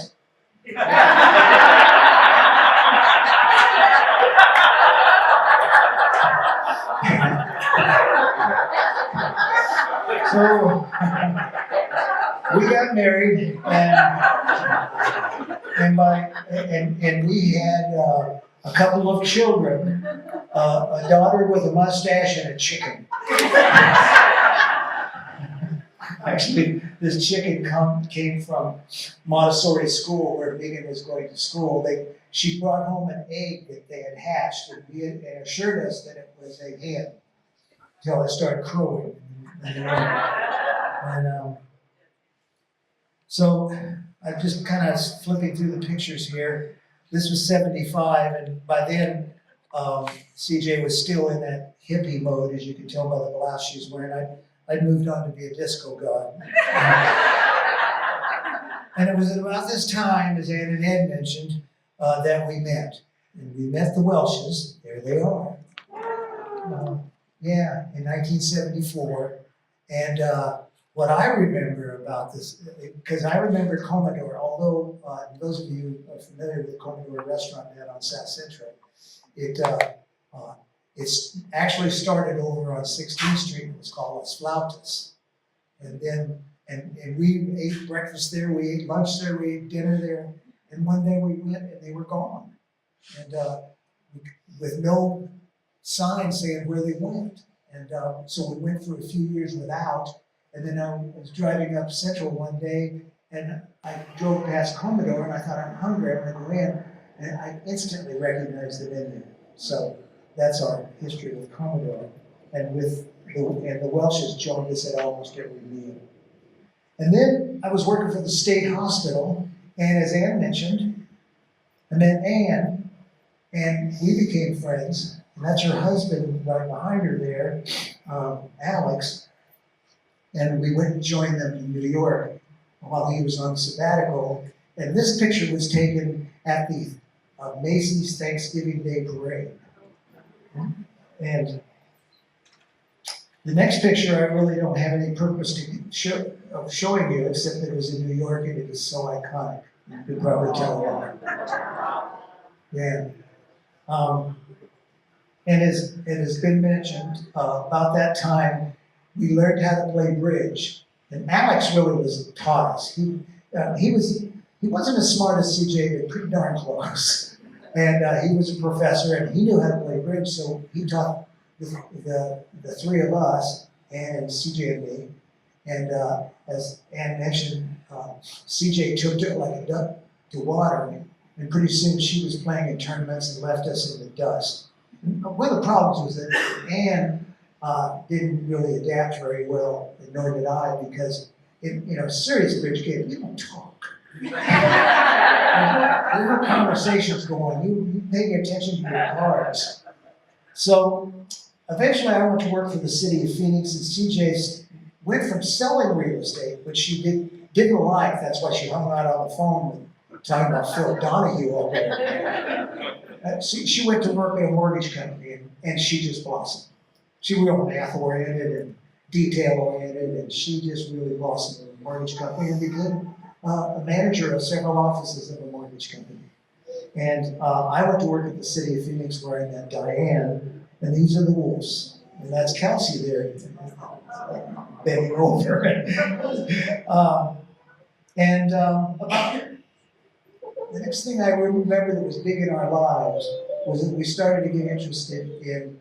So we got married, and we had a couple of children, a daughter with a mustache and a chicken. Actually, this chicken came from Montessori school where Megan was going to school. She brought home an egg that they had hatched and assured us that it was a hen until it started crowing. So I'm just kind of flipping through the pictures here. This was '75, and by then CJ was still in that hippie mode, as you can tell by the blouse she was wearing. I'd moved on to be a disco god. And it was at about this time, as Ann and Ed mentioned, that we met. And we met the Welshes. There they are. In 1974. And what I remember about this, because I remember Commodore, although those of you who are familiar with the Commodore restaurant down on South Central, it's actually started over on 16th Street. It was called Los Flautas. And then, and we ate breakfast there, we ate lunch there, we ate dinner there. And one day we went and they were gone. And with no sign saying where they went. And so we went for a few years without. And then I was driving up Central one day and I drove past Commodore and I thought, I'm hungry, I'm gonna go in. And I instantly recognized the menu. So that's our history with Commodore. And the Welshes joined us at almost every meal. And then I was working for the state hospital, and as Ann mentioned, I met Ann, and we became friends. And that's her husband right behind her there, Alex. And we went and joined them in New York while he was on sabbatical. And this picture was taken at the Macy's Thanksgiving Day Parade. And the next picture I really don't have any purpose of showing you, except that it was in New York and it is so iconic. You could probably tell why. Yeah. And as it has been mentioned, about that time, we learned how to play bridge. And Alex really taught us. He wasn't as smart as CJ, but pretty darn close. And he was a professor, and he knew how to play bridge, so he taught the three of us, Ann and CJ and me. And as Ann mentioned, CJ took it like a duck to water, and pretty soon she was playing in tournaments and left us in the dust. And one of the problems was that Ann didn't really adapt very well, and nor did I, because in a serious bridge game, you don't talk. There were conversations going. You paying attention to your cards. So eventually, I went to work for the city of Phoenix, and CJ went from selling real estate, which she didn't like. That's why she hung out on the phone talking about Phil Donahue all day. She went to work at a mortgage company, and she just blossomed. She was real math-oriented and detail-oriented, and she just really blossomed in a mortgage company and became a manager of several offices of a mortgage company. And I went to work at the city of Phoenix where I met Diane, and these are the Wolves. And that's Kelsey there. bending over. About the next thing I remember that was big in our lives was that we started to get interested in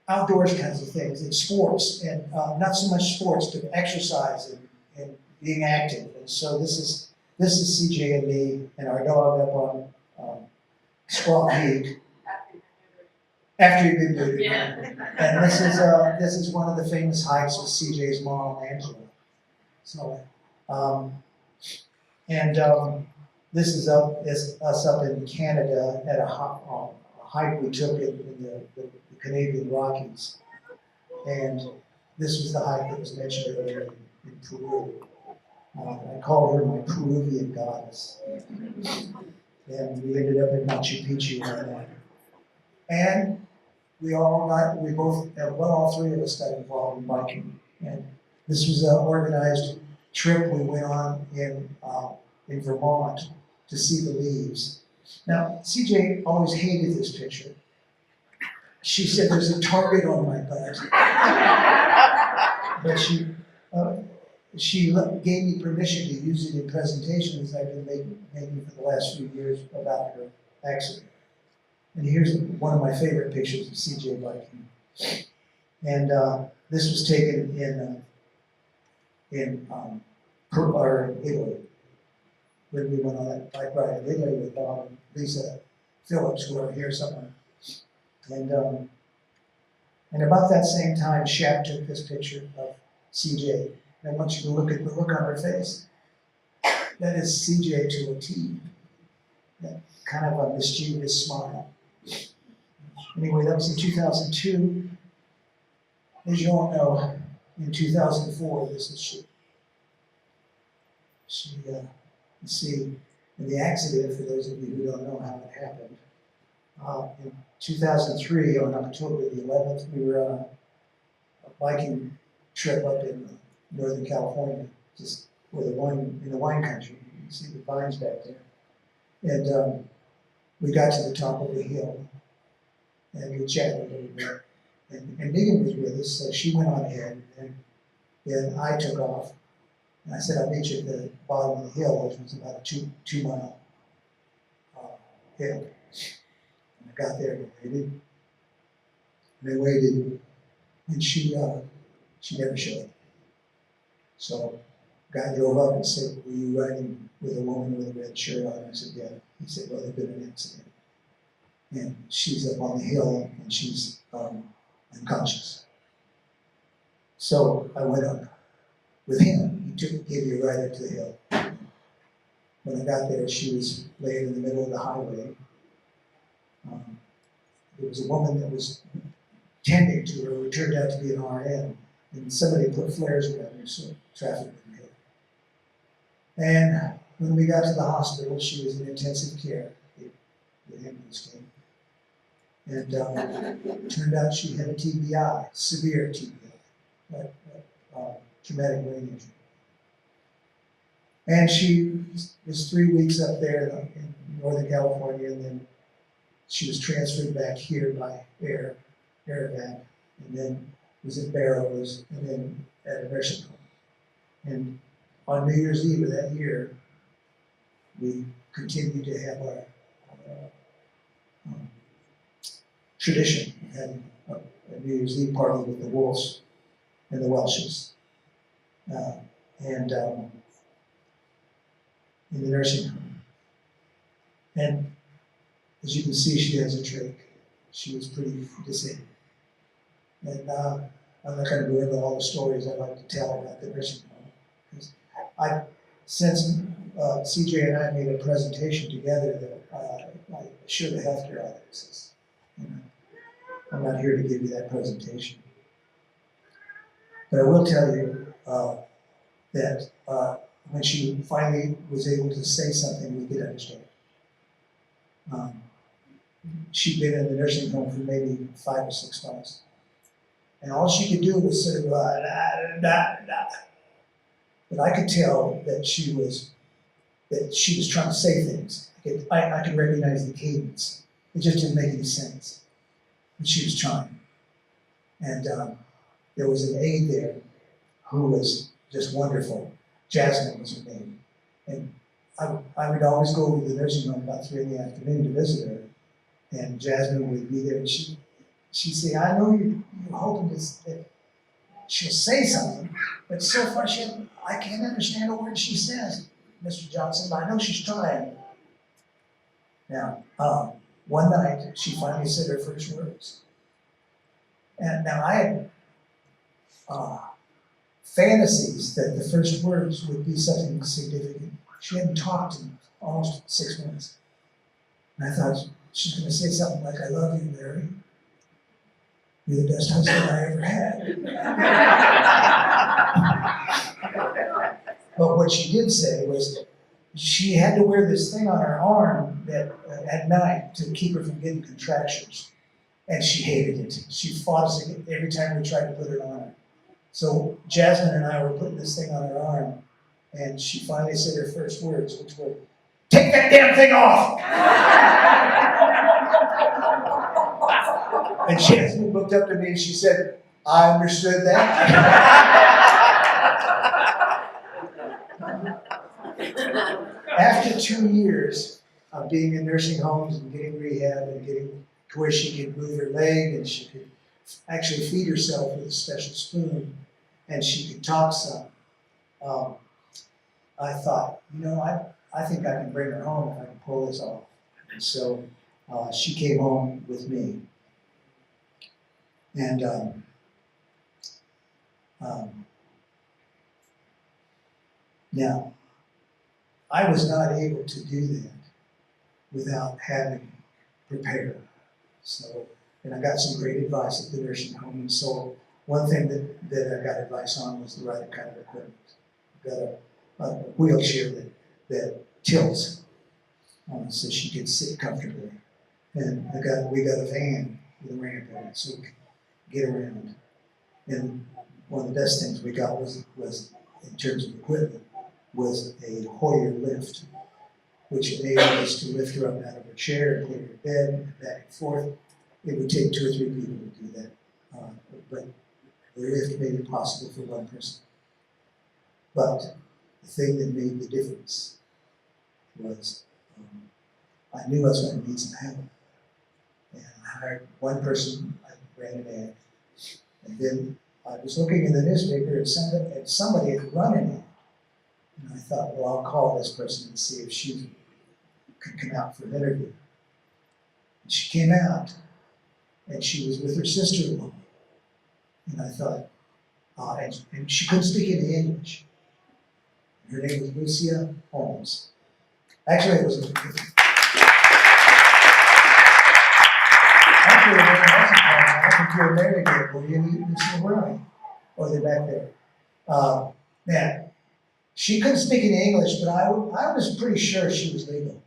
outdoors kinds of things, in sports, and not so much sports, but exercise and being active. And so this is CJ and me and our dog up on Squaw Peak. After he'd been neutered. Yeah. And this is one of the famous hikes with CJ's mom, Angela. So, this is us up in Canada at a hike we took in the Canadian Rockies. And this was the hike that was mentioned earlier in Peru. I called her my Peruvian goddess. And we ended up in Machu Picchu on that. And all three of us got involved in biking. And this was an organized trip we went on in Vermont to see the leaves. Now, CJ always hated this picture. She said there's a target on my butt. But she gave me permission to use it in presentations I've been making for the last few years about her accident. And here's one of my favorite pictures of CJ biking. And this was taken in Italy, when we went on that bike ride in Italy with Bob and Lisa Phillips, who are here somewhere. And about that same time, Shap took this picture of CJ. And I want you to look at the look on her face. That is CJ to a T. That kind of a mischievous smile. Anyway, that was in 2002. As you all know, in 2004, this is she. You see, in the accident, for those of you who don't know how it happened, in 2003, on October the 11th, we were on a biking trip up in Northern California, just in the wine country. You can see the vines back there. And we got to the top of the hill, and we chatted a little bit. And Megan was with us, so she went on ahead, and then I took off. And I said, I'll meet you at the bottom of the hill, which was about a 2-mile hill. And I got there and they waited, and she never showed up. So guy drove up and said, were you riding with a woman with a red shirt on? I said, yeah. He said, well, there's been an accident. And she's up on the hill, and she's unconscious. So I went up with him. He gave me a ride up to the hill. When I got there, she was laying in the middle of the highway. There was a woman that was tending to her, who turned out to be an RN, and somebody put flares around her, so traffic didn't hit. And when we got to the hospital, she was in intensive care. The ambulance came. And it turned out she had a TBI, severe TBI, traumatic brain injury. And she was 3 weeks up there in Northern California, and then she was transferred back here by Aerovac, and then was at Barrows, and then at a nursing home. And on New Year's Eve of that year, we continued to have our tradition of having a New Year's Eve party with the Wolves and the Welshes. In the nursing home. And as you can see, she has a trach. She was pretty disabled. And I'm not going to go into all the stories I like to tell about the nursing home. Since CJ and I made a presentation together that I assure the healthcare audiences. I'm not here to give you that presentation. But I will tell you that when she finally was able to say something, we could understand. She'd been in the nursing home for maybe 5 or 6 months. And all she could do was sort of da, da, da, da. But I could tell that she was trying to say things. I could recognize the cadence. It just didn't make any sense. But she was trying. And there was an aide there who was just wonderful. Jasmine was her name. And I would always go over to the nursing home about 3 in the afternoon to visit her. And Jasmine would be there, and she'd say, I know you're hoping that she'll say something, but so far I can't understand a word she says, Mr. Johnson, but I know she's trying. Now, one night, she finally said her first words. And now I had fantasies that the first words would be something significant. She hadn't talked in almost 6 months. And I thought, she's gonna say something like, I love you, Larry. You're the best husband I ever had. But what she did say was, she had to wear this thing on her arm that at night to keep her from getting contractions. And she hated it. She fought us every time we tried to put it on her. So Jasmine and I were putting this thing on her arm, and she finally said her first words, which were, take that damn thing off! And Jasmine looked up at me and she said, I understood that. After 2 years of being in nursing homes and getting rehab and getting to where she could move her leg and she could actually feed herself with a special spoon and she could talk some, I thought, I think I can bring her home if I can pull this off. And so she came home with me. And now, I was not able to do that without having prepared. So, and I got some great advice at the nursing home. And so one thing that I got advice on was the right kind of equipment. I got a wheelchair that tilts so she could sit comfortably. And we got a van with a ramp in it so we could get around. And one of the best things we got was in terms of equipment, was a Hoyer lift, which enabled us to lift her up out of her chair and put her in bed and back and forth. It would take 2 or 3 people to do that, but the lift made it possible for one person. But the thing that made the difference was I knew I was going to need some help. And I hired one person, I ran an ad, and then I was looking in the newspaper and somebody had run an ad. And I thought, well, I'll call this person and see if she could come out for an interview. And she came out, and she was with her sister-in-law. And I thought, and she couldn't speak any English. Her name was Lucia Holmes. Actually, it was I think you're married here. Were you in Lucia Browning? Or they're back there. Now, she couldn't speak any English, but I was pretty sure she was legal.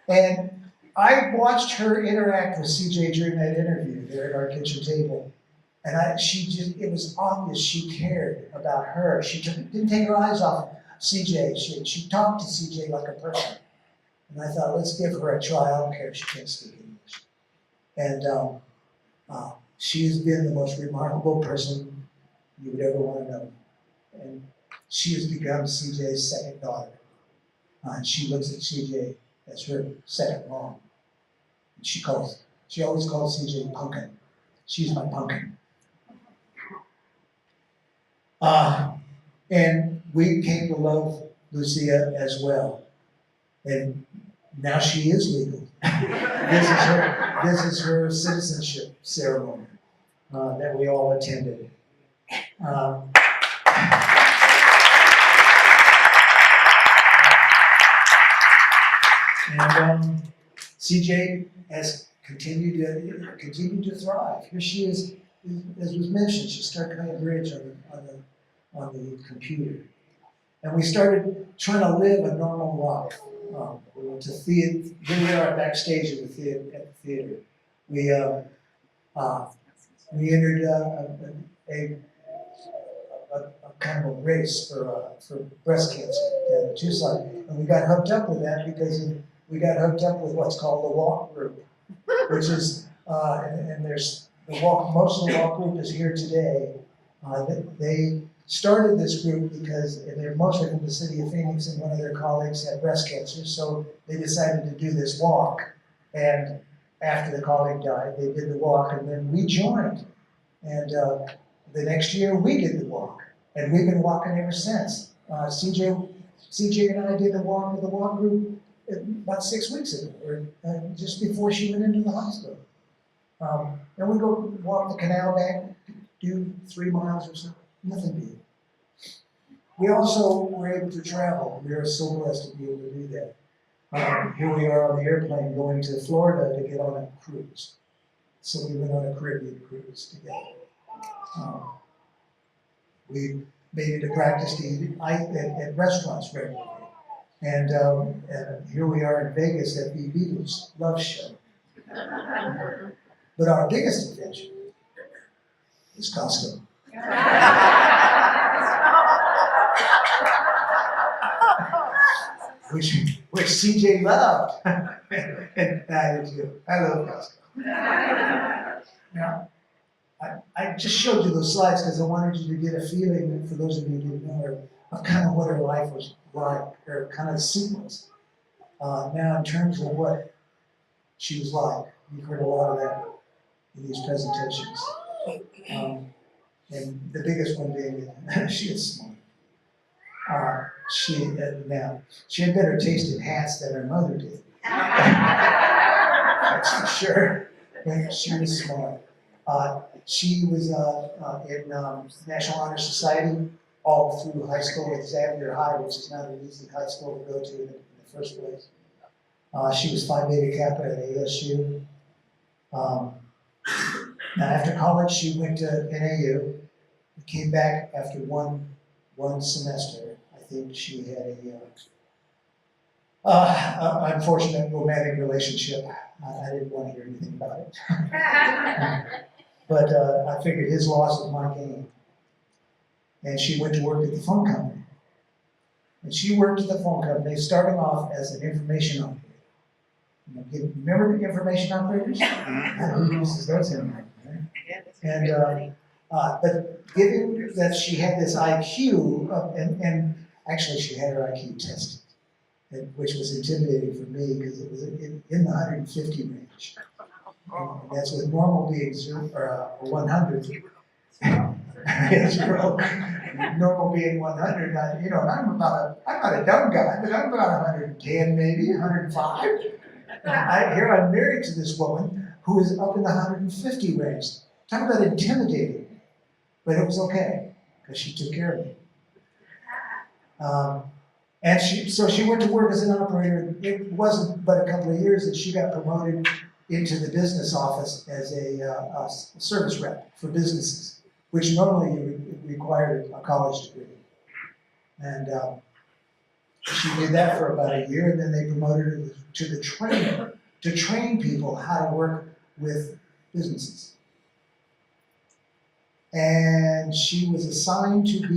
And I watched her interact with CJ during that interview there at our kitchen table. And it was obvious she cared about her. She didn't take her eyes off CJ. She talked to CJ like a person. And I thought, let's give her a try. I don't care if she can't speak English. And she has been the most remarkable person you would ever want to know. And she has become CJ's second daughter. And she looks at CJ as her second mom. And she always calls CJ Punkin. She's my Punkin. And we came to love Lucia as well. And now she is legal. This is her citizenship ceremony that we all attended. And CJ has continued to thrive. Here she is, as was mentioned, she started playing bridge on the computer. And we started trying to live a normal life. We went to theater. Here we are backstage at the theater. We entered a kind of a race for breast cancer down in Tucson, and we got hooked up with that because we got hooked up with what's called the walk group, which is, and there's the walk, most of the walk group is here today. They started this group because they're mostly from the city of Phoenix, and one of their colleagues had breast cancer, so they decided to do this walk. And after the colleague died, they did the walk, and then we joined. And the next year, we did the walk, and we've been walking ever since. CJ and I did the walk with the walk group about 6 weeks ago, or just before she went into the hospital. And we go walk the canal bank, do 3 miles or so, nothing big. We also were able to travel. We are so blessed to be able to do that. Here we are on the airplane going to Florida to get on a cruise. So we went on a Caribbean cruise together. We made it a practice to eat at restaurants regularly. And here we are in Vegas at the Beatles Love Show. But our biggest adventure is Costco. which CJ loved, and I did too. I love Costco. Now, I just showed you those slides because I wanted you to get a feeling, for those of you who didn't know her, of kind of what her life was like, or kind of the sequence. Now, in terms of what she was like, you've heard a lot of that in these presentations. And the biggest one being she is smart. She had better taste in hats than her mother did. That's for sure. But she was smart. She was in National Honor Society all through high school at Xavier High, which is not an easy high school to go to in the first place. She was Phi Beta Kappa at ASU. Now after college, she went to NAU. Came back after one semester. I think she had a unfortunate romantic relationship. I didn't want to hear anything about it. But I figured his loss was my gain. And she went to work at the phone company. And she worked at the phone company, starting off as an information operator. Remember the information operators? Who uses those anymore? And but given that she had this IQ, and actually she had her IQ tested, which was intimidating for me because it was in the 150 range. And that's with normal being 100. Zero. Normal being 100. I'm not a dumb guy, but I'm about 110, maybe 105. Here I'm married to this woman who is up in the 150 range. Talk about intimidating. But it was okay, because she took care of me. And she went to work as an operator. It wasn't but a couple of years that she got promoted into the business office as a service rep for businesses, which normally required a college degree. And she did that for about a year, and then they promoted her to the trainer, to train people how to work with businesses. And she was assigned to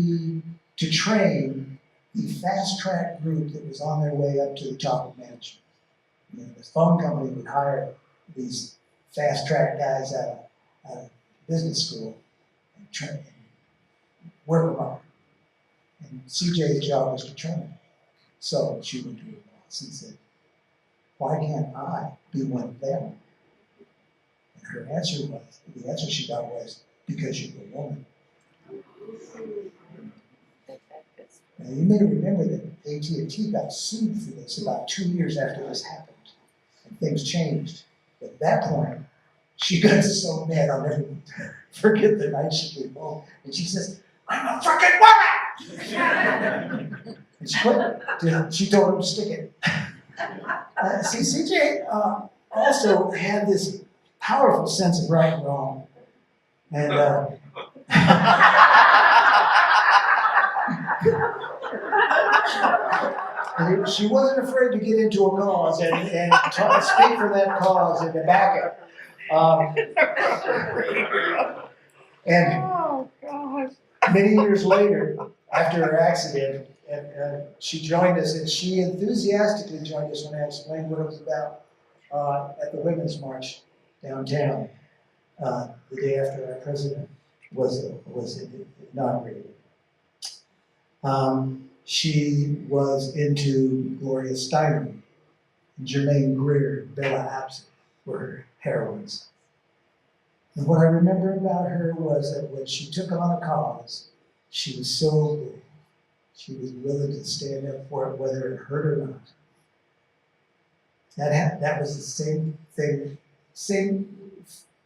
train the fast track group that was on their way up to the top of management. The phone company would hire these fast track guys out of business school and train, work them up. And CJ's job was to train them. So she went to her boss and said, "Why can't I be one of them?" And the answer she got was, "Because you're a woman." Now you may remember that AT&T got sued for this about 2 years after this happened. And things changed. But at that point, she got so mad I'll never forget the night she came home. And she says, "I'm a fucking woman!" And she quit. She told him to stick it. See, CJ also had this powerful sense of right and wrong. And she wasn't afraid to get into a cause and speak for that cause and to back it. And many years later, after her accident, she joined us, and she enthusiastically joined us when I explained what it was about. at the Women's March downtown, the day after our president was inaugurated. She was into Gloria Steinem, Germaine Greer, Bella Abzug were her heroines. And what I remember about her was that when she took on a cause, she was so good. She was willing to stand up for it, whether it hurt or not. That was the same thing, same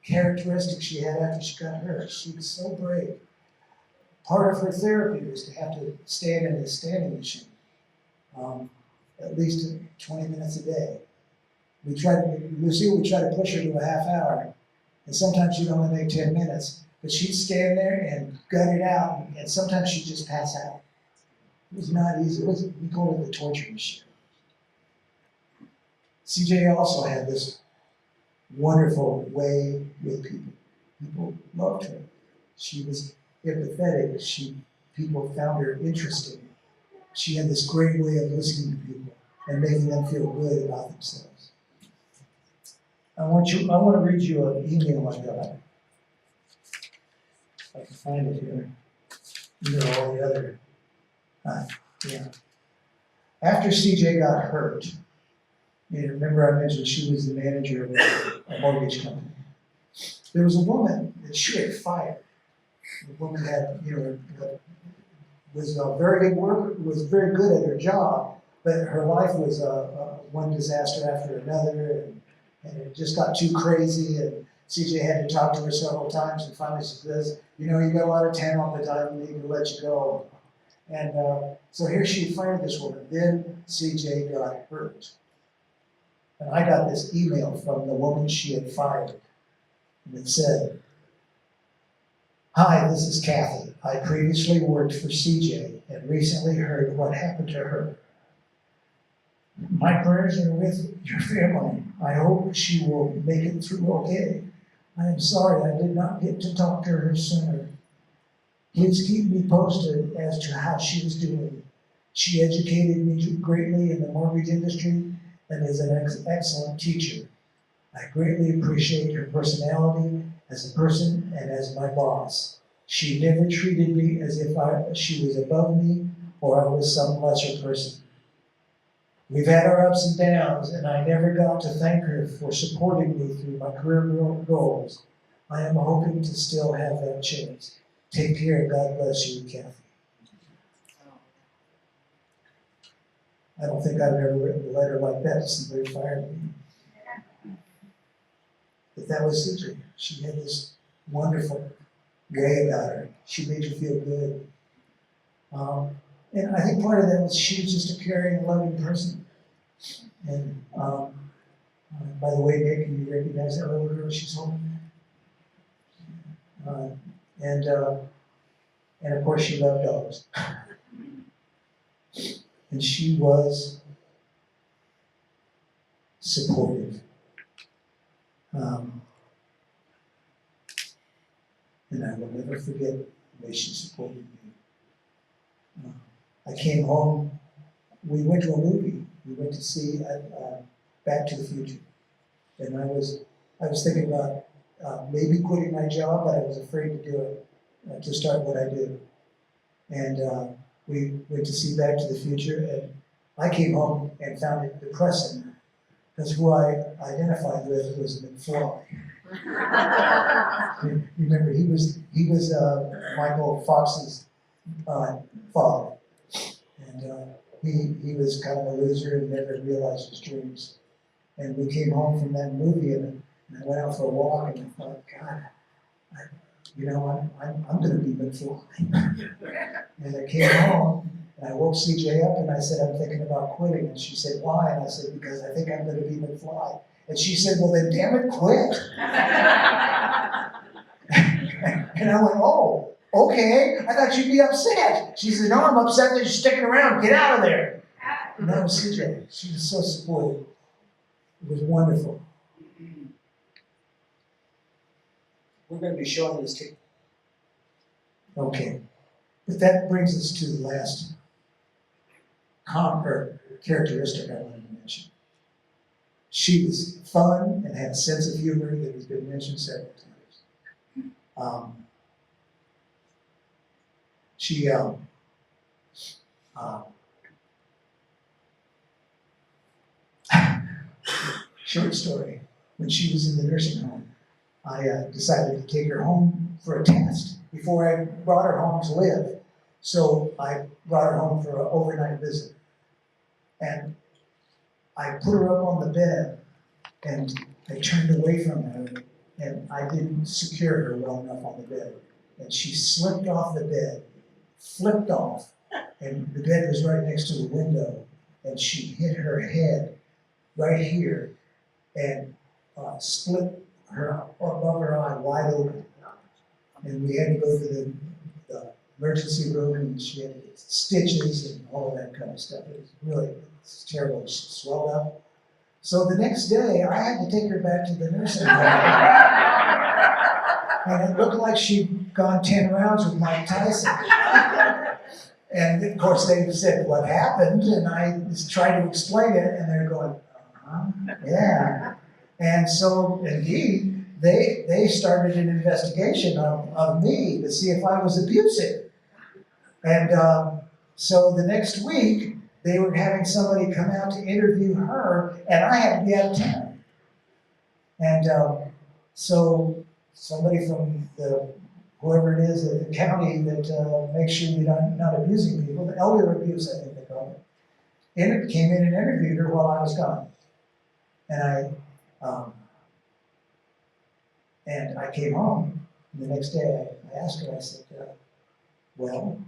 characteristic she had after she got hurt. She was so brave. Part of her therapy was to have to stand in a standing machine, at least 20 minutes a day. We tried to push her to a half hour, and sometimes she'd only make 10 minutes, but she'd stand there and gut it out, and sometimes she'd just pass out. It was not easy. We called it the torture machine. CJ also had this wonderful way with people. People loved her. She was empathetic. People found her interesting. She had this great way of listening to people and making them feel good about themselves. I want to read you an email I got. If I can find it here. These are all the other. After CJ got hurt, remember I mentioned she was the manager of a mortgage company. There was a woman that she had fired. The woman had, was a very good worker, was very good at her job, but her life was one disaster after another, and it just got too crazy, and CJ had to talk to her several times, and finally she says, you got a lot of talent, but I need to let you go. And so here she fired this woman. Then CJ got hurt. And I got this email from the woman she had fired. And it said, "Hi, this is Kathy. I previously worked for CJ and recently heard what happened to her. My prayers are with your family. I hope she will make it through okay. I am sorry I did not get to talk to her sooner. Please keep me posted as to how she is doing. She educated me greatly in the mortgage industry and is an excellent teacher. I greatly appreciate her personality as a person and as my boss. She never treated me as if she was above me or I was some lesser person. We've had our ups and downs, and I never got to thank her for supporting me through my career goals. I am hoping to still have that chance. Take care, and God bless you, Kathy." I don't think I've ever written a letter like that to somebody who fired me. But that was CJ. She had this wonderful way about her. She made you feel good. And I think part of that was she was just a caring, loving person. And by the way, Nick, can you recognize that little girl she's holding? And of course she loved dogs. And she was supportive. And I will never forget the way she supported me. I came home, we went to a movie. We went to see Back to the Future. And I was thinking about maybe quitting my job, but I was afraid to do it, to start what I do. And we went to see Back to the Future, and I came home and found it depressing, because who I identified with was McFly. Remember, he was Michael Fox's father, and he was kind of a loser and never realized his dreams. And we came home from that movie, and I went out for a walk, and I thought, God, I'm going to be McFly. And I came home, and I woke CJ up, and I said, I'm thinking about quitting. And she said, why? And I said, because I think I'm going to be McFly. And she said, well, then damn it, quit. And I went, oh, okay. I thought you'd be upset. She said, no, I'm upset that you're sticking around. Get out of there. And that was CJ. She was so supportive. It was wonderful. We're going to be showing this tape. Okay. But that brings us to the last characteristic I wanted to mention. she was fun and had a sense of humor that has been mentioned several times. She, short story, when she was in the nursing home, I decided to take her home for a test before I brought her home to live. So I brought her home for an overnight visit. And I put her up on the bed and I turned away from her and I didn't secure her well enough on the bed. And she slipped off the bed, flipped off, and the bed was right next to the window. And she hit her head right here and split her above her eye wide open. And we had to go to the emergency room and she had to get stitches and all of that kind of stuff. It was really terrible. She swelled up. So the next day, I had to take her back to the nursing home. And it looked like she'd gone 10 rounds with Mike Tyson. And of course, they said, what happened? And I tried to explain it, and they're going, yeah. And so, indeed, they started an investigation of me to see if I was abusive. And so the next week, they were having somebody come out to interview her, and I had to be out of town. And so somebody from whoever it is at the county that makes sure you're not abusing people, the elder abuse, I think they call it, came in and interviewed her while I was gone. And I came home, and the next day I asked her, I said, well,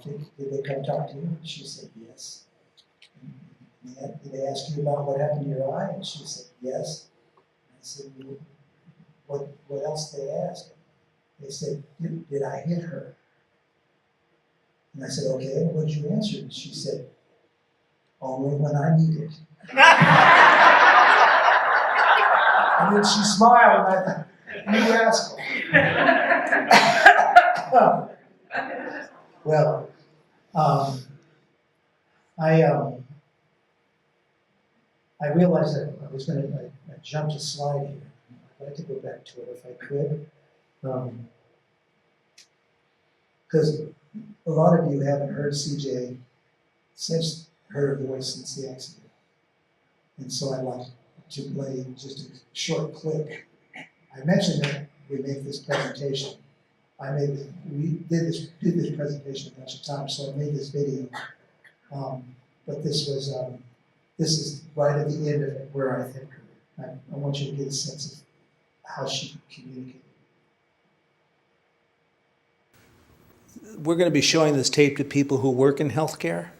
did they come talk to you? And she said, yes. Did they ask you about what happened to your eye? And she said, yes. I said, well, what else did they ask? They said, did I hit her? And I said, okay, what did you answer? And she said, only when I need it. And then she smiled, and I thought, you rascal. Well, I realized that I was going to, I jumped a slide here. I'd like to go back to it if I could. Because a lot of you haven't heard CJ heard her voice since the accident. And so I'd like to play just a short clip. I mentioned that we make this presentation. We did this presentation a bunch of times, so I made this video. But this is right at the end of it where I think I want you to get a sense of how she communicated. We're going to be showing this tape to people who work in healthcare.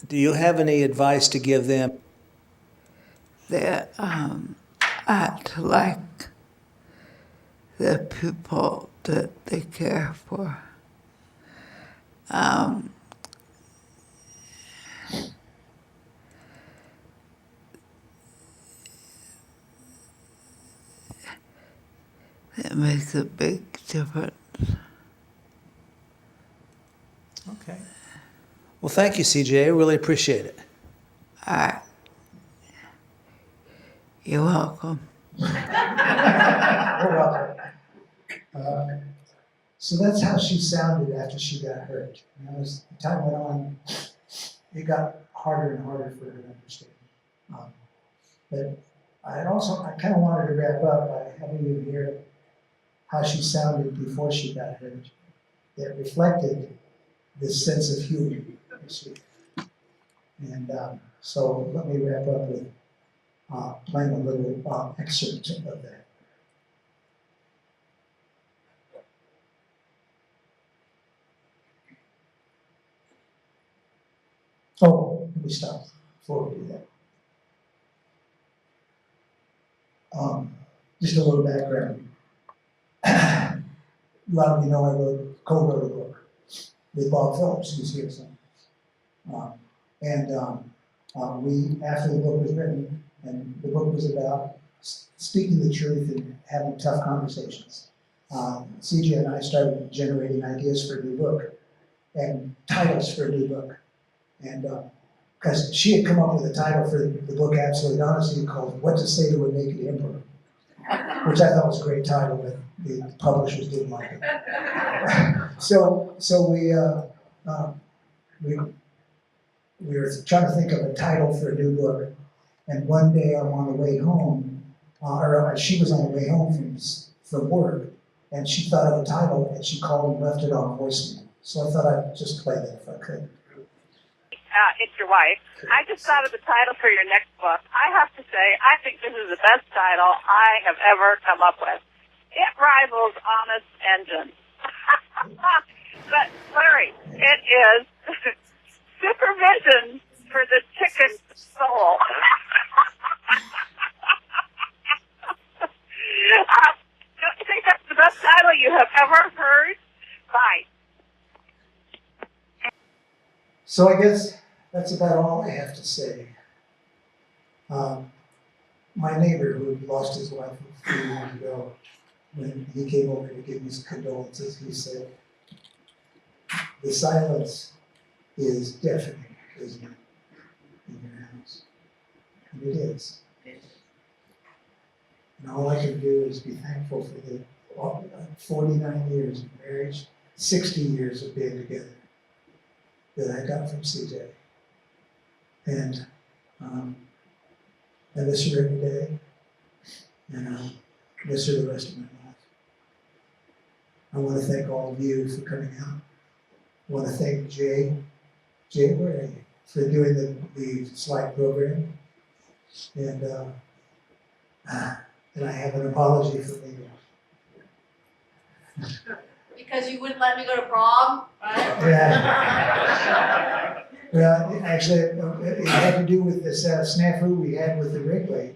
Do you have any advice to give them? They act like the people that they care for. It makes a big difference. Okay. Well, thank you, CJ. I really appreciate it. You're welcome. You're welcome. So that's how she sounded after she got hurt. And as time went on, it got harder and harder for her to understand. But I kind of wanted to wrap up by having you hear how she sounded before she got hurt. It reflected this sense of humor. And so let me wrap up with playing a little excerpt of that. Oh, let me stop before we do that. Just a little background. A lot of you know I co-wrote a book with Bob Phillips, who's here somewhere. We, after the book was written, and the book was about speaking the truth and having tough conversations, CJ and I started generating ideas for a new book and titles for a new book. And because she had come up with a title for the book Absolute Honesty called What to Say to a Naked Emperor, which I thought was a great title, but the publishers didn't like it. So we were trying to think of a title for a new book, and one day I'm on the way home, or she was on the way home from work, and she thought of a title, and she called and left it on voicemail. So I thought I'd just play that if I could. It's your wife. I just thought of the title for your next book. I have to say, I think this is the best title I have ever come up with. It rivals Honest Engine. But Larry, it is Supervision for the Chicken Soul. Don't you think that's the best title you have ever heard? Bye. So I guess that's about all I have to say. My neighbor who had lost his wife a few years ago, when he came over to give me his condolences, he said, "The silence is deafening, isn't it, in your house?" And it is. And all I can do is be thankful for the 49 years of marriage, 60 years of being together that I got from CJ. And I miss her every day, and I miss her the rest of my life. I want to thank all of you for coming out. I want to thank Jay, where are you, for doing the slide program. And I have an apology for me. Because you wouldn't let me go to prom, right? Yeah. Well, actually, it had to do with this snafu we had with the Wrigley.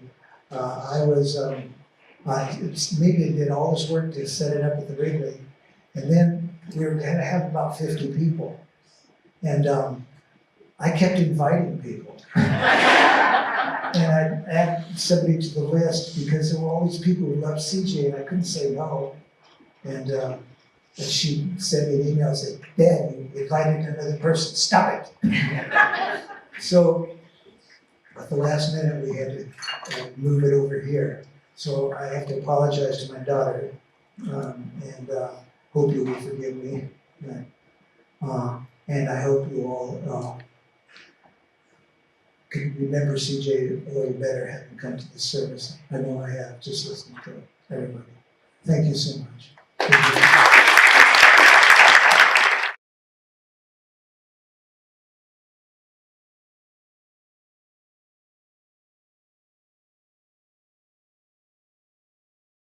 Megan did all this work to set it up at the Wrigley, and then we were going to have about 50 people. And I kept inviting people. And I'd add somebody to the list because there were all these people who loved CJ, and I couldn't say no. And she sent me an email and said, "Dad, you invited another person, stop it." So at the last minute, we had to move it over here. So I have to apologize to my daughter, and hope you will forgive me. And I hope you all can remember CJ a little better having come to the service. I know I have, just listening to everybody. Thank you so much.